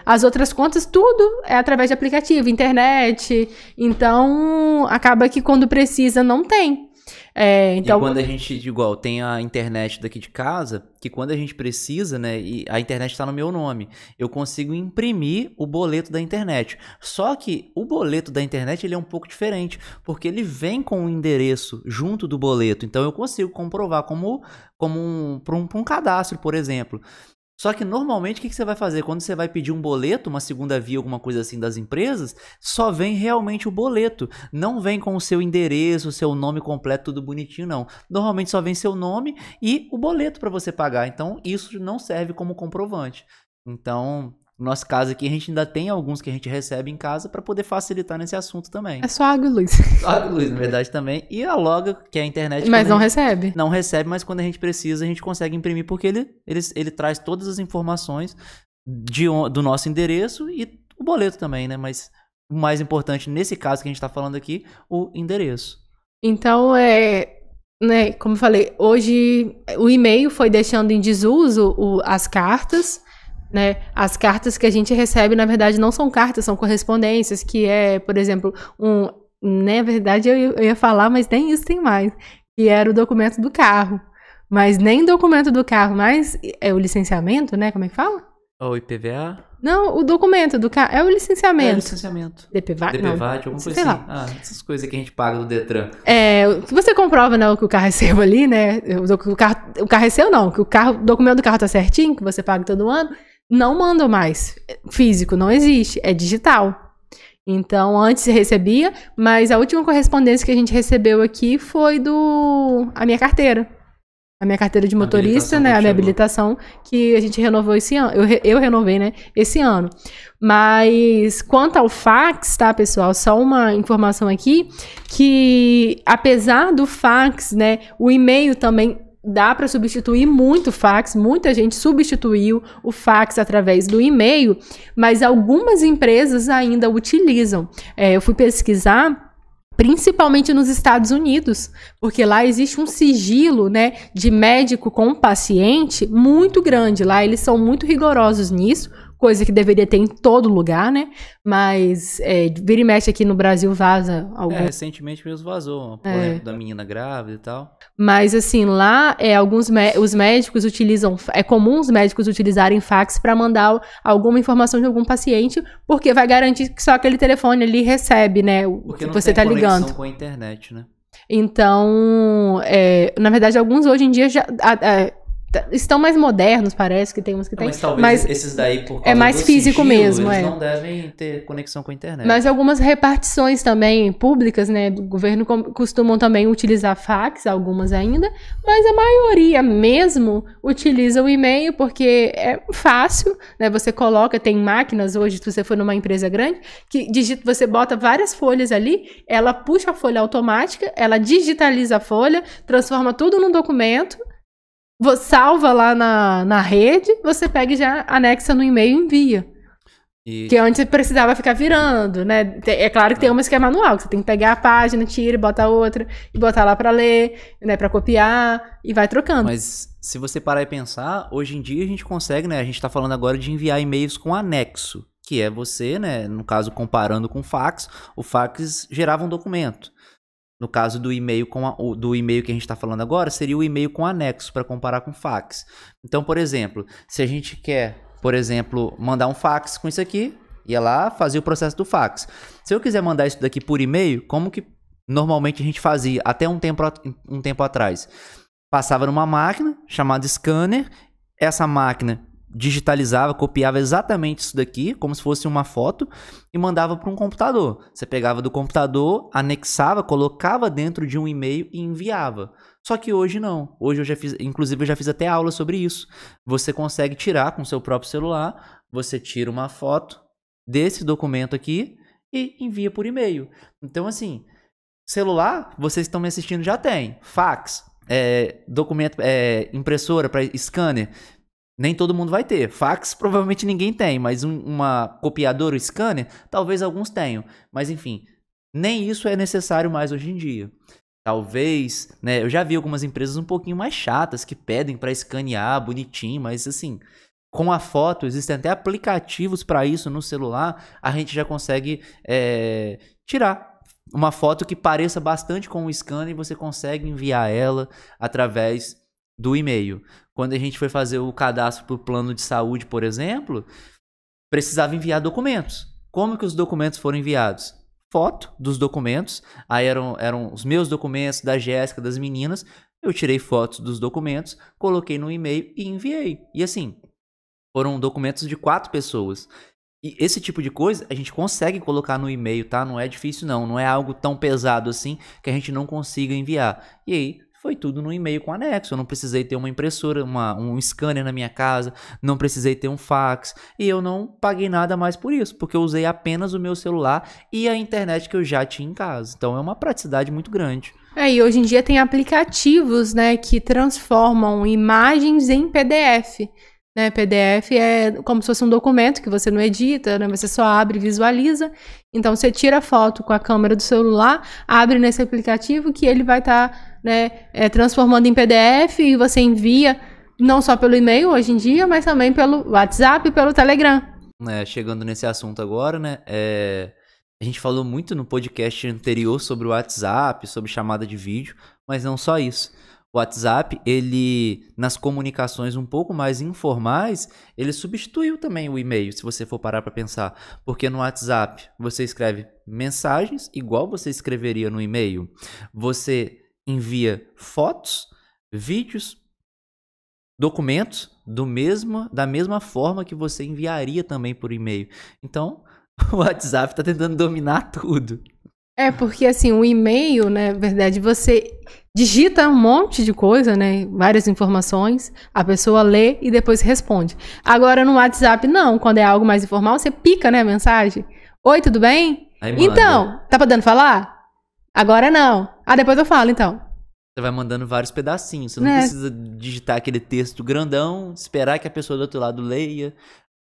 As outras contas, tudo é através de aplicativo, internet. Então, acaba que quando precisa, não tem. Então... E quando a gente, igual, tem a internet daqui de casa, que quando a gente precisa, né, e a internet está no meu nome, eu consigo imprimir o boleto da internet. Só que o boleto da internet, ele é um pouco diferente, porque ele vem com o endereço junto do boleto. Então eu consigo comprovar para um cadastro, por exemplo. Só que normalmente o que você vai fazer? Quando você vai pedir um boleto, uma segunda via, alguma coisa assim das empresas, só vem realmente o boleto. Não vem com o seu endereço, o seu nome completo, tudo bonitinho, não. Normalmente só vem seu nome e o boleto para você pagar. Então isso não serve como comprovante. Então, no nosso caso aqui, a gente ainda tem alguns que a gente recebe em casa para poder facilitar nesse assunto também. É só água e luz. Água e luz, na verdade, também. E a Loga, que é a internet... Mas não recebe? Não recebe, mas quando a gente precisa, a gente consegue imprimir, porque ele traz todas as informações do nosso endereço e o boleto também, né? Mas o mais importante, nesse caso que a gente está falando aqui, o endereço. Então, né, como eu falei, hoje o e-mail foi deixando em desuso as cartas... Né? As cartas que a gente recebe, na verdade, não são cartas, são correspondências, que por exemplo, na verdade eu ia falar, mas nem isso tem mais, que era o documento do carro. Mas nem documento do carro, mas é o licenciamento, né? Como é que fala? O IPVA? Não, o documento do carro, é o licenciamento. É o licenciamento. DPVAT, alguma coisa assim. Ah, essas coisas que a gente paga do Detran. Que você comprova, né, que o carro é seu ali, né? O carro é seu não, que o documento do carro tá certinho, que você paga todo ano. Não mandam mais. Físico não existe, é digital. Então, antes se recebia, mas a última correspondência que a gente recebeu aqui foi a minha carteira. A minha carteira de motorista, né? A minha habilitação, que a gente renovou esse ano. Eu renovei, né? Esse ano. Mas, quanto ao fax, tá, pessoal? Só uma informação aqui, que apesar do fax, né? O e-mail também... Dá para substituir muito o fax, muita gente substituiu o fax através do e-mail, mas algumas empresas ainda utilizam. Eu fui pesquisar, principalmente nos Estados Unidos, porque lá existe um sigilo, né, de médico com paciente muito grande. Lá eles são muito rigorosos nisso, coisa que deveria ter em todo lugar, né? Mas vira e mexe aqui no Brasil vaza algum... recentemente mesmo vazou, por exemplo, da menina grávida e tal. Mas assim, lá os médicos utilizam... É comum os médicos utilizarem fax para mandar alguma informação de algum paciente, porque vai garantir que só aquele telefone ali recebe, né? Porque não você tem tá ligando. Conexão com a internet, né? Então, na verdade, alguns hoje em dia já... estão mais modernos, parece que tem uns que tem. Mas talvez esses daí, por causa é mais do físico sigilo, mesmo, eles não devem ter conexão com a internet. Mas algumas repartições também públicas, né, do governo costumam também utilizar fax, algumas ainda, mas a maioria mesmo utiliza o e-mail porque é fácil, né, você coloca, tem máquinas hoje, se você for numa empresa grande, que você bota várias folhas ali, ela puxa a folha automática, ela digitaliza a folha, transforma tudo num documento, você salva lá na rede, você pega e já anexa no e-mail e envia. Que antes você precisava ficar virando, né? É claro que tem umas que é manual, que você tem que pegar a página, tira e bota outra, e botar lá pra ler, né? Pra copiar, e vai trocando. Mas se você parar e pensar, hoje em dia a gente consegue, né? A gente tá falando agora de enviar e-mails com anexo, que é você, né? No caso, comparando com o fax gerava um documento. No caso do e-mail do e-mail que a gente está falando agora, seria o e-mail com anexo para comparar com fax. Então, por exemplo, se a gente quer, por exemplo, mandar um fax com isso aqui, ia lá fazer o processo do fax. Se eu quiser mandar isso daqui por e-mail, como que normalmente a gente fazia até um tempo atrás? Passava numa máquina chamada scanner, essa máquina digitalizava, copiava exatamente isso daqui, como se fosse uma foto, e mandava para um computador. Você pegava do computador, anexava, colocava dentro de um e-mail e enviava. Só que hoje não. Hoje eu já fiz até aula sobre isso. Você consegue tirar com o seu próprio celular, você tira uma foto desse documento aqui e envia por e-mail. Então, assim, celular, vocês estão me assistindo já tem. Fax, documento, impressora para scanner, nem todo mundo vai ter. Fax provavelmente ninguém tem, mas uma copiadora, scanner, talvez alguns tenham. Mas enfim, nem isso é necessário mais hoje em dia. Talvez, né, eu já vi algumas empresas um pouquinho mais chatas que pedem para escanear bonitinho, mas assim, com a foto, existem até aplicativos para isso no celular, a gente já consegue tirar uma foto que pareça bastante com o scanner e você consegue enviar ela através do e-mail. Quando a gente foi fazer o cadastro para o plano de saúde, por exemplo, precisava enviar documentos. Como que os documentos foram enviados? Foto dos documentos, aí eram os meus documentos, da Jéssica, das meninas, eu tirei fotos dos documentos, coloquei no e-mail e enviei. E assim, foram documentos de 4 pessoas. E esse tipo de coisa a gente consegue colocar no e-mail, tá? Não é difícil não é algo tão pesado assim que a gente não consiga enviar. E aí, foi tudo no e-mail com anexo. Eu não precisei ter uma impressora, um scanner na minha casa, não precisei ter um fax. E eu não paguei nada mais por isso, porque eu usei apenas o meu celular e a internet que eu já tinha em casa. Então é uma praticidade muito grande. E hoje em dia tem aplicativos, né, que transformam imagens em PDF. Né, PDF é como se fosse um documento que você não edita, né, você só abre e visualiza. Então você tira a foto com a câmera do celular, abre nesse aplicativo que ele vai estar transformando em PDF e você envia não só pelo e-mail hoje em dia, mas também pelo WhatsApp e pelo Telegram. Chegando nesse assunto agora, né, a gente falou muito no podcast anterior sobre o WhatsApp, sobre chamada de vídeo, mas não só isso. O WhatsApp, ele, nas comunicações um pouco mais informais, ele substituiu também o e-mail, se você for parar para pensar. Porque no WhatsApp, você escreve mensagens igual você escreveria no e-mail. Você envia fotos, vídeos, documentos da mesma forma que você enviaria também por e-mail. Então, o WhatsApp está tentando dominar tudo. Porque assim, o e-mail, né, na verdade, você digita um monte de coisa, né, várias informações, a pessoa lê e depois responde. Agora no WhatsApp, não, quando é algo mais informal, você pica, né, a mensagem. Oi, tudo bem? Então, tá podendo falar? Agora não. Depois eu falo, então. Você vai mandando vários pedacinhos, você não precisa digitar aquele texto grandão, esperar que a pessoa do outro lado leia.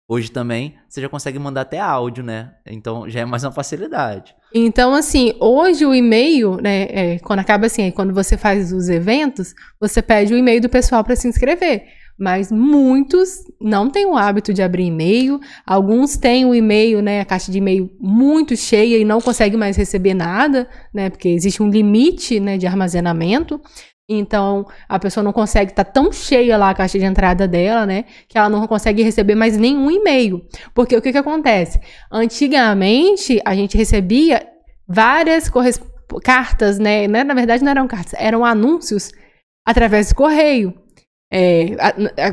Hoje também, você já consegue mandar até áudio, né? Então, já é mais uma facilidade. Então, assim, hoje o e-mail, né, quando acaba assim, quando você faz os eventos, você pede o e-mail do pessoal para se inscrever. Mas muitos não têm o hábito de abrir e-mail. Alguns têm o e-mail, né, a caixa de e-mail muito cheia e não conseguem mais receber nada, né, porque existe um limite, né, de armazenamento. Então, a pessoa não consegue, tá tão cheia lá a caixa de entrada dela, né, que ela não consegue receber mais nenhum e-mail. Porque o que acontece? Antigamente, a gente recebia várias cartas, né, na verdade não eram cartas, eram anúncios através do correio.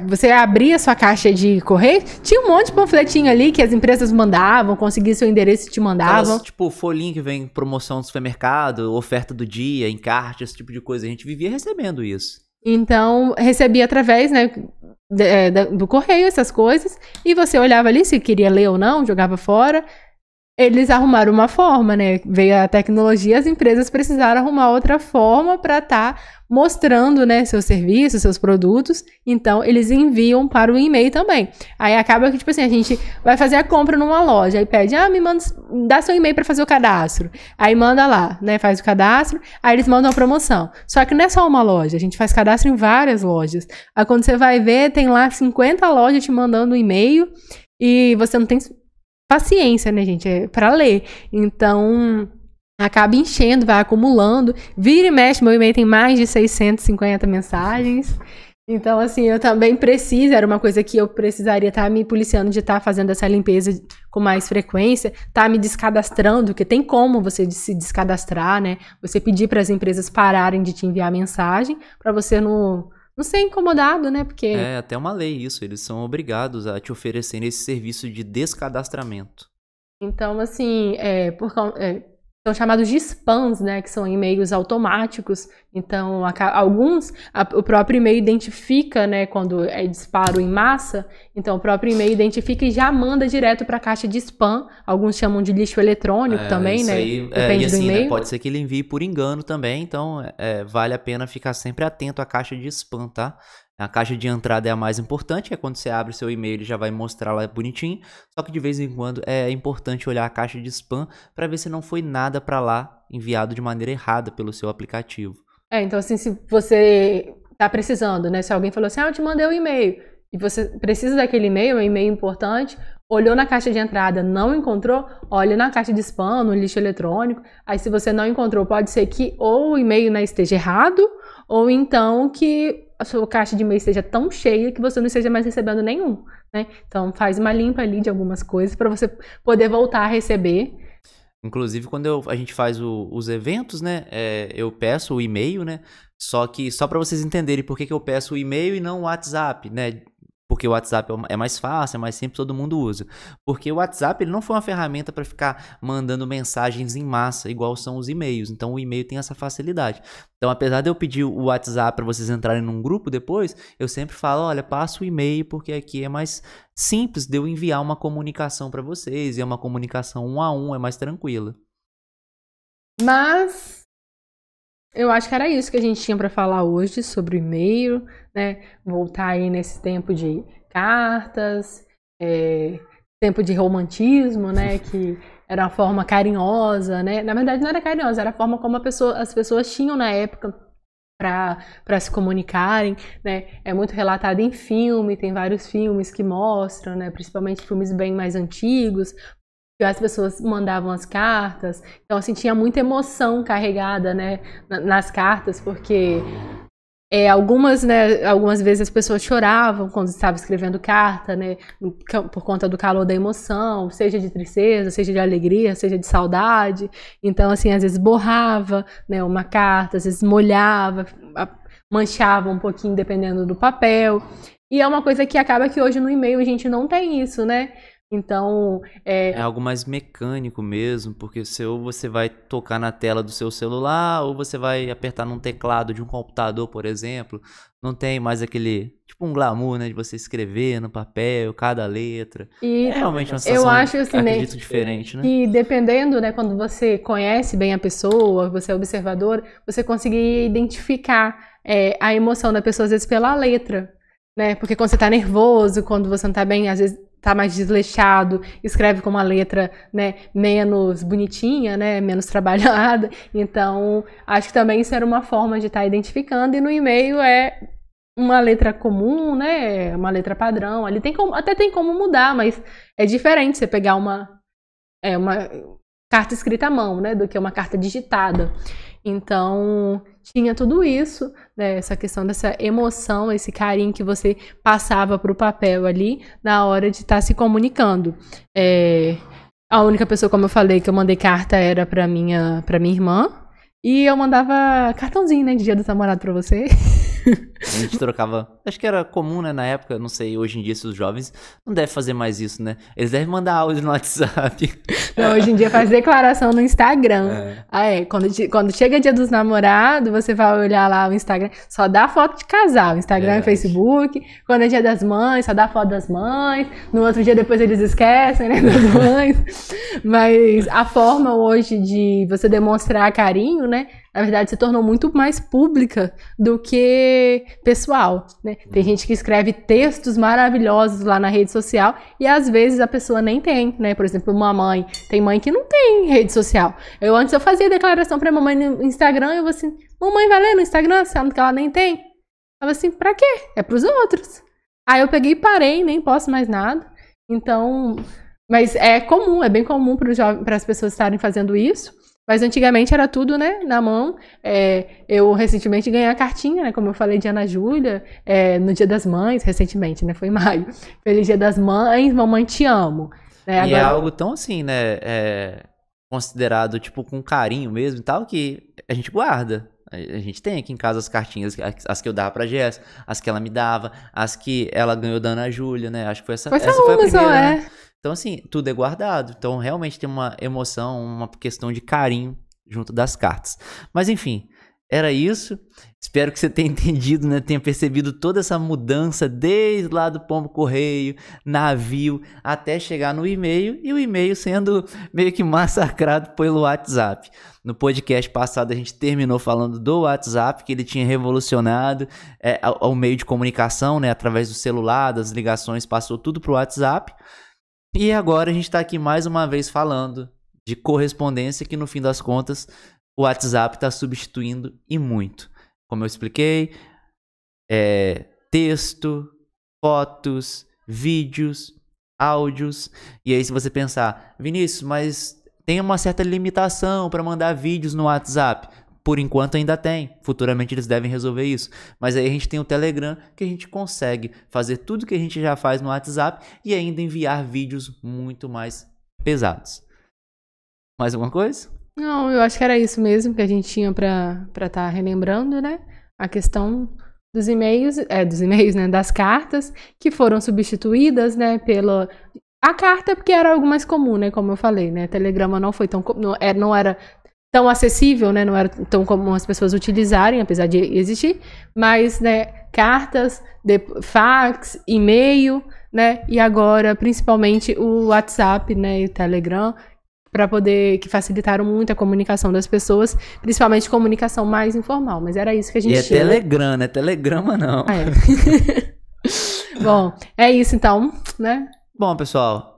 Você abria a sua caixa de correio, tinha um monte de panfletinho ali que as empresas mandavam, conseguia seu endereço e te mandavam. Aquelas, tipo, folhinha que vem promoção do supermercado, oferta do dia, encarte, esse tipo de coisa. A gente vivia recebendo isso. Então, recebia através, né, do correio essas coisas, e você olhava ali se queria ler ou não, jogava fora. Eles arrumaram uma forma, né? Veio a tecnologia, as empresas precisaram arrumar outra forma para estar mostrando, né, seus serviços, seus produtos. Então, eles enviam para o e-mail também. Aí acaba que, tipo assim, a gente vai fazer a compra numa loja, aí pede, me manda, dá seu e-mail para fazer o cadastro. Aí manda lá, né, faz o cadastro, aí eles mandam a promoção. Só que não é só uma loja, a gente faz cadastro em várias lojas. Aí quando você vai ver, tem lá 50 lojas te mandando um e-mail e você não tem paciência, né, gente? É pra ler. Então, acaba enchendo, vai acumulando. Vira e mexe, meu e-mail tem mais de 650 mensagens. Então, assim, eu também preciso, era uma coisa que eu precisaria estar me policiando de estar fazendo essa limpeza com mais frequência, estar me descadastrando, porque tem como você se descadastrar, né? Você pedir para as empresas pararem de te enviar mensagem, para você não ser incomodado, né? Porque... É até uma lei isso, eles são obrigados a te oferecerem esse serviço de descadastramento. Então, assim, são chamados de spams, né? Que são e-mails automáticos. Então, alguns, o próprio e-mail identifica, né? Quando é disparo em massa. Então, o próprio e-mail identifica e já manda direto para a caixa de spam. Alguns chamam de lixo eletrônico também, né? Depende do e-mail. Né, pode ser que ele envie por engano também. Então, vale a pena ficar sempre atento à caixa de spam, tá? A caixa de entrada é a mais importante, que é quando você abre o seu e-mail, ele já vai mostrar lá bonitinho. Só que de vez em quando é importante olhar a caixa de spam para ver se não foi nada para lá enviado de maneira errada pelo seu aplicativo. Então assim, se você tá precisando, né? Se alguém falou assim, eu te mandei um e-mail, e você precisa daquele e-mail, é um e-mail importante, olhou na caixa de entrada, não encontrou, olha na caixa de spam, no lixo eletrônico. Aí se você não encontrou, pode ser que ou o e-mail, né, esteja errado, ou então que a sua caixa de e-mail esteja tão cheia que você não esteja mais recebendo nenhum, né? Então faz uma limpa ali de algumas coisas para você poder voltar a receber. Inclusive, quando a gente faz os eventos, né, eu peço o e-mail, né, só para vocês entenderem por que eu peço o e-mail e não o WhatsApp, né, porque o WhatsApp é mais fácil, é mais simples, todo mundo usa. Porque o WhatsApp ele não foi uma ferramenta para ficar mandando mensagens em massa, igual são os e-mails. Então o e-mail tem essa facilidade. Então, apesar de eu pedir o WhatsApp para vocês entrarem num grupo depois, eu sempre falo, olha, passa o e-mail, porque aqui é mais simples de eu enviar uma comunicação para vocês. E é uma comunicação 1 a 1, é mais tranquila. Mas eu acho que era isso que a gente tinha para falar hoje sobre o e-mail, né? Voltar aí nesse tempo de cartas, tempo de romantismo, né? Que era uma forma carinhosa, né? Na verdade não era carinhosa, era a forma como as pessoas tinham na época para se comunicarem, né? É muito relatado em filme, tem vários filmes que mostram, né? Principalmente filmes bem mais antigos, que as pessoas mandavam as cartas. Então, assim, tinha muita emoção carregada, né, nas cartas, porque algumas vezes as pessoas choravam quando estavam escrevendo carta, né, por conta do calor da emoção, seja de tristeza, seja de alegria, seja de saudade. Então, assim, às vezes borrava, né, uma carta, às vezes molhava, manchava um pouquinho dependendo do papel. E é uma coisa que acaba que hoje no e-mail a gente não tem isso, né? Então, é algo mais mecânico mesmo, porque ou você vai tocar na tela do seu celular, ou você vai apertar num teclado de um computador, por exemplo. Não tem mais aquele, tipo um glamour, né, de você escrever no papel, cada letra. E é realmente uma sensação, eu acho, assim, acredito, diferente, né? E dependendo, né, quando você conhece bem a pessoa, você é observador, você conseguir identificar a emoção da pessoa, às vezes, pela letra, né? Porque quando você tá nervoso, quando você não tá bem, às vezes tá mais desleixado, escreve com uma letra, né, menos bonitinha, né, menos trabalhada. Então, acho que também isso era uma forma de estar identificando, e no e-mail é uma letra comum, né, uma letra padrão. Ali até tem como mudar, mas é diferente você pegar uma carta escrita à mão, né, do que uma carta digitada. Então, tinha tudo isso, né, essa questão dessa emoção, esse carinho que você passava para o papel ali na hora de estar se comunicando. A única pessoa, como eu falei, que eu mandei carta era para minha irmã, e eu mandava cartãozinho, né, de Dia do Namorado para você. A gente trocava... Acho que era comum, né, na época, não sei, hoje em dia, se os jovens não devem fazer mais isso, né? Eles devem mandar áudio no WhatsApp. Não, hoje em dia faz declaração no Instagram. Quando chega dia dos namorados, você vai olhar lá o Instagram, só dá foto de casal, Instagram e Facebook. Quando é dia das mães, só dá foto das mães. No outro dia, depois eles esquecem, né, das mães. Mas a forma hoje de você demonstrar carinho, né, na verdade, se tornou muito mais pública do que pessoal, né? Tem gente que escreve textos maravilhosos lá na rede social e às vezes a pessoa nem tem, né? Por exemplo, uma mãe. Tem mãe que não tem rede social. Antes eu fazia declaração pra mamãe no Instagram e eu falei assim, mamãe vai ler no Instagram, sendo que ela nem tem? Eu falei assim, pra quê? É pros outros. Aí eu peguei e parei, nem posto mais nada. Então, mas é comum, é bem comum para as pessoas estarem fazendo isso. Mas antigamente era tudo, né, na mão. Eu recentemente ganhei a cartinha, né, como eu falei de Ana Júlia, no Dia das Mães, recentemente, né, foi em maio. Feliz Dia das Mães, mamãe te amo. E agora... é algo tão assim, né, considerado, tipo, com carinho mesmo e tal, que a gente guarda. A gente tem aqui em casa as cartinhas, as que eu dava pra Jess, as que ela me dava, as que ela ganhou da Ana Júlia, né, acho que essa foi a primeira, só, né? Então, assim, tudo é guardado. Então, realmente tem uma emoção, uma questão de carinho junto das cartas. Mas, enfim, era isso. Espero que você tenha entendido, né? Tenha percebido toda essa mudança desde lá do pombo correio, navio, até chegar no e-mail. E o e-mail sendo meio que massacrado pelo WhatsApp. No podcast passado, a gente terminou falando do WhatsApp, que ele tinha revolucionado o meio de comunicação, né? Através do celular, das ligações, passou tudo pro WhatsApp. E agora a gente está aqui mais uma vez falando de correspondência, que no fim das contas o WhatsApp está substituindo e muito. Como eu expliquei, texto, fotos, vídeos, áudios. E aí se você pensar, Vinícius, mas tem uma certa limitação para mandar vídeos no WhatsApp. Por enquanto ainda tem, futuramente eles devem resolver isso. Mas aí a gente tem o Telegram, que a gente consegue fazer tudo que a gente já faz no WhatsApp e ainda enviar vídeos muito mais pesados. Mais alguma coisa? Não, eu acho que era isso mesmo que a gente tinha para estar relembrando, né? A questão dos e-mails, né? Das cartas, que foram substituídas, né? Pela... A carta, porque era algo mais comum, né? Como eu falei, né? Telegrama não foi tão... Não era tão acessível, né? Não era tão comum as pessoas utilizarem, apesar de existir, mas, né, cartas, fax, e-mail, né? E agora, principalmente, o WhatsApp, né? E o Telegram, que facilitaram muito a comunicação das pessoas, principalmente comunicação mais informal, mas era isso que a gente tinha. E Telegram, né? Telegrama não. Bom, é isso então, né? Bom, pessoal,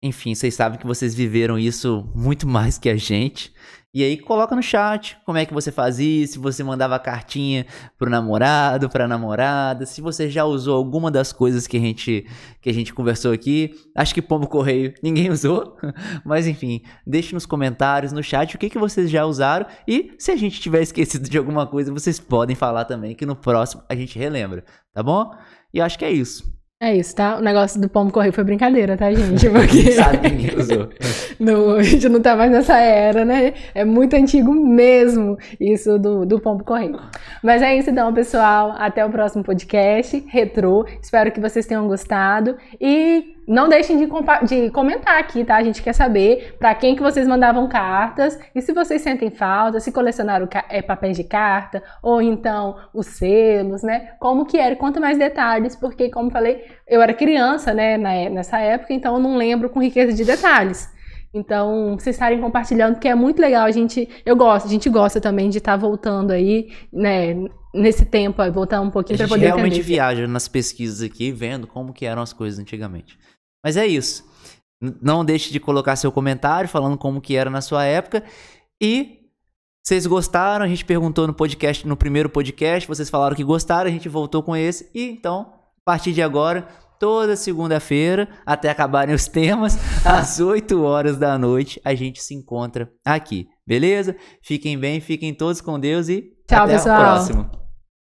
enfim, vocês sabem que vocês viveram isso muito mais que a gente. E aí coloca no chat como é que você fazia, se você mandava cartinha pro namorado, pra namorada, se você já usou alguma das coisas que a gente conversou aqui. Acho que pombo correio ninguém usou, mas enfim, deixe nos comentários, no chat, o que vocês já usaram. E se a gente tiver esquecido de alguma coisa, vocês podem falar também, que no próximo a gente relembra, tá bom? E acho que é isso. É isso, tá? O negócio do pombo correio foi brincadeira, tá, gente? Porque sabe que ninguém usou. A gente não tá mais nessa era, né? É muito antigo mesmo isso do pombo correio. Mas é isso então, pessoal. Até o próximo podcast Retrô. Espero que vocês tenham gostado. E não deixem de comentar aqui, tá? A gente quer saber pra quem que vocês mandavam cartas e se vocês sentem falta, se colecionaram papéis de carta ou então os selos, né? Como que era? Conta mais detalhes, porque como falei, eu era criança, né, nessa época, então eu não lembro com riqueza de detalhes. Então, vocês estarem compartilhando, porque é muito legal, a gente gosta também de estar voltando aí, né, nesse tempo, voltar um pouquinho para poder entender. A gente realmente viaja nas pesquisas aqui, vendo como que eram as coisas antigamente. Mas é isso. Não deixe de colocar seu comentário falando como que era na sua época. E vocês gostaram, a gente perguntou no primeiro podcast, vocês falaram que gostaram, a gente voltou com esse. E então, a partir de agora, toda segunda-feira, até acabarem os temas, às 8 horas da noite, a gente se encontra aqui. Beleza? Fiquem bem, fiquem todos com Deus e tchau, até pessoal. a próxima.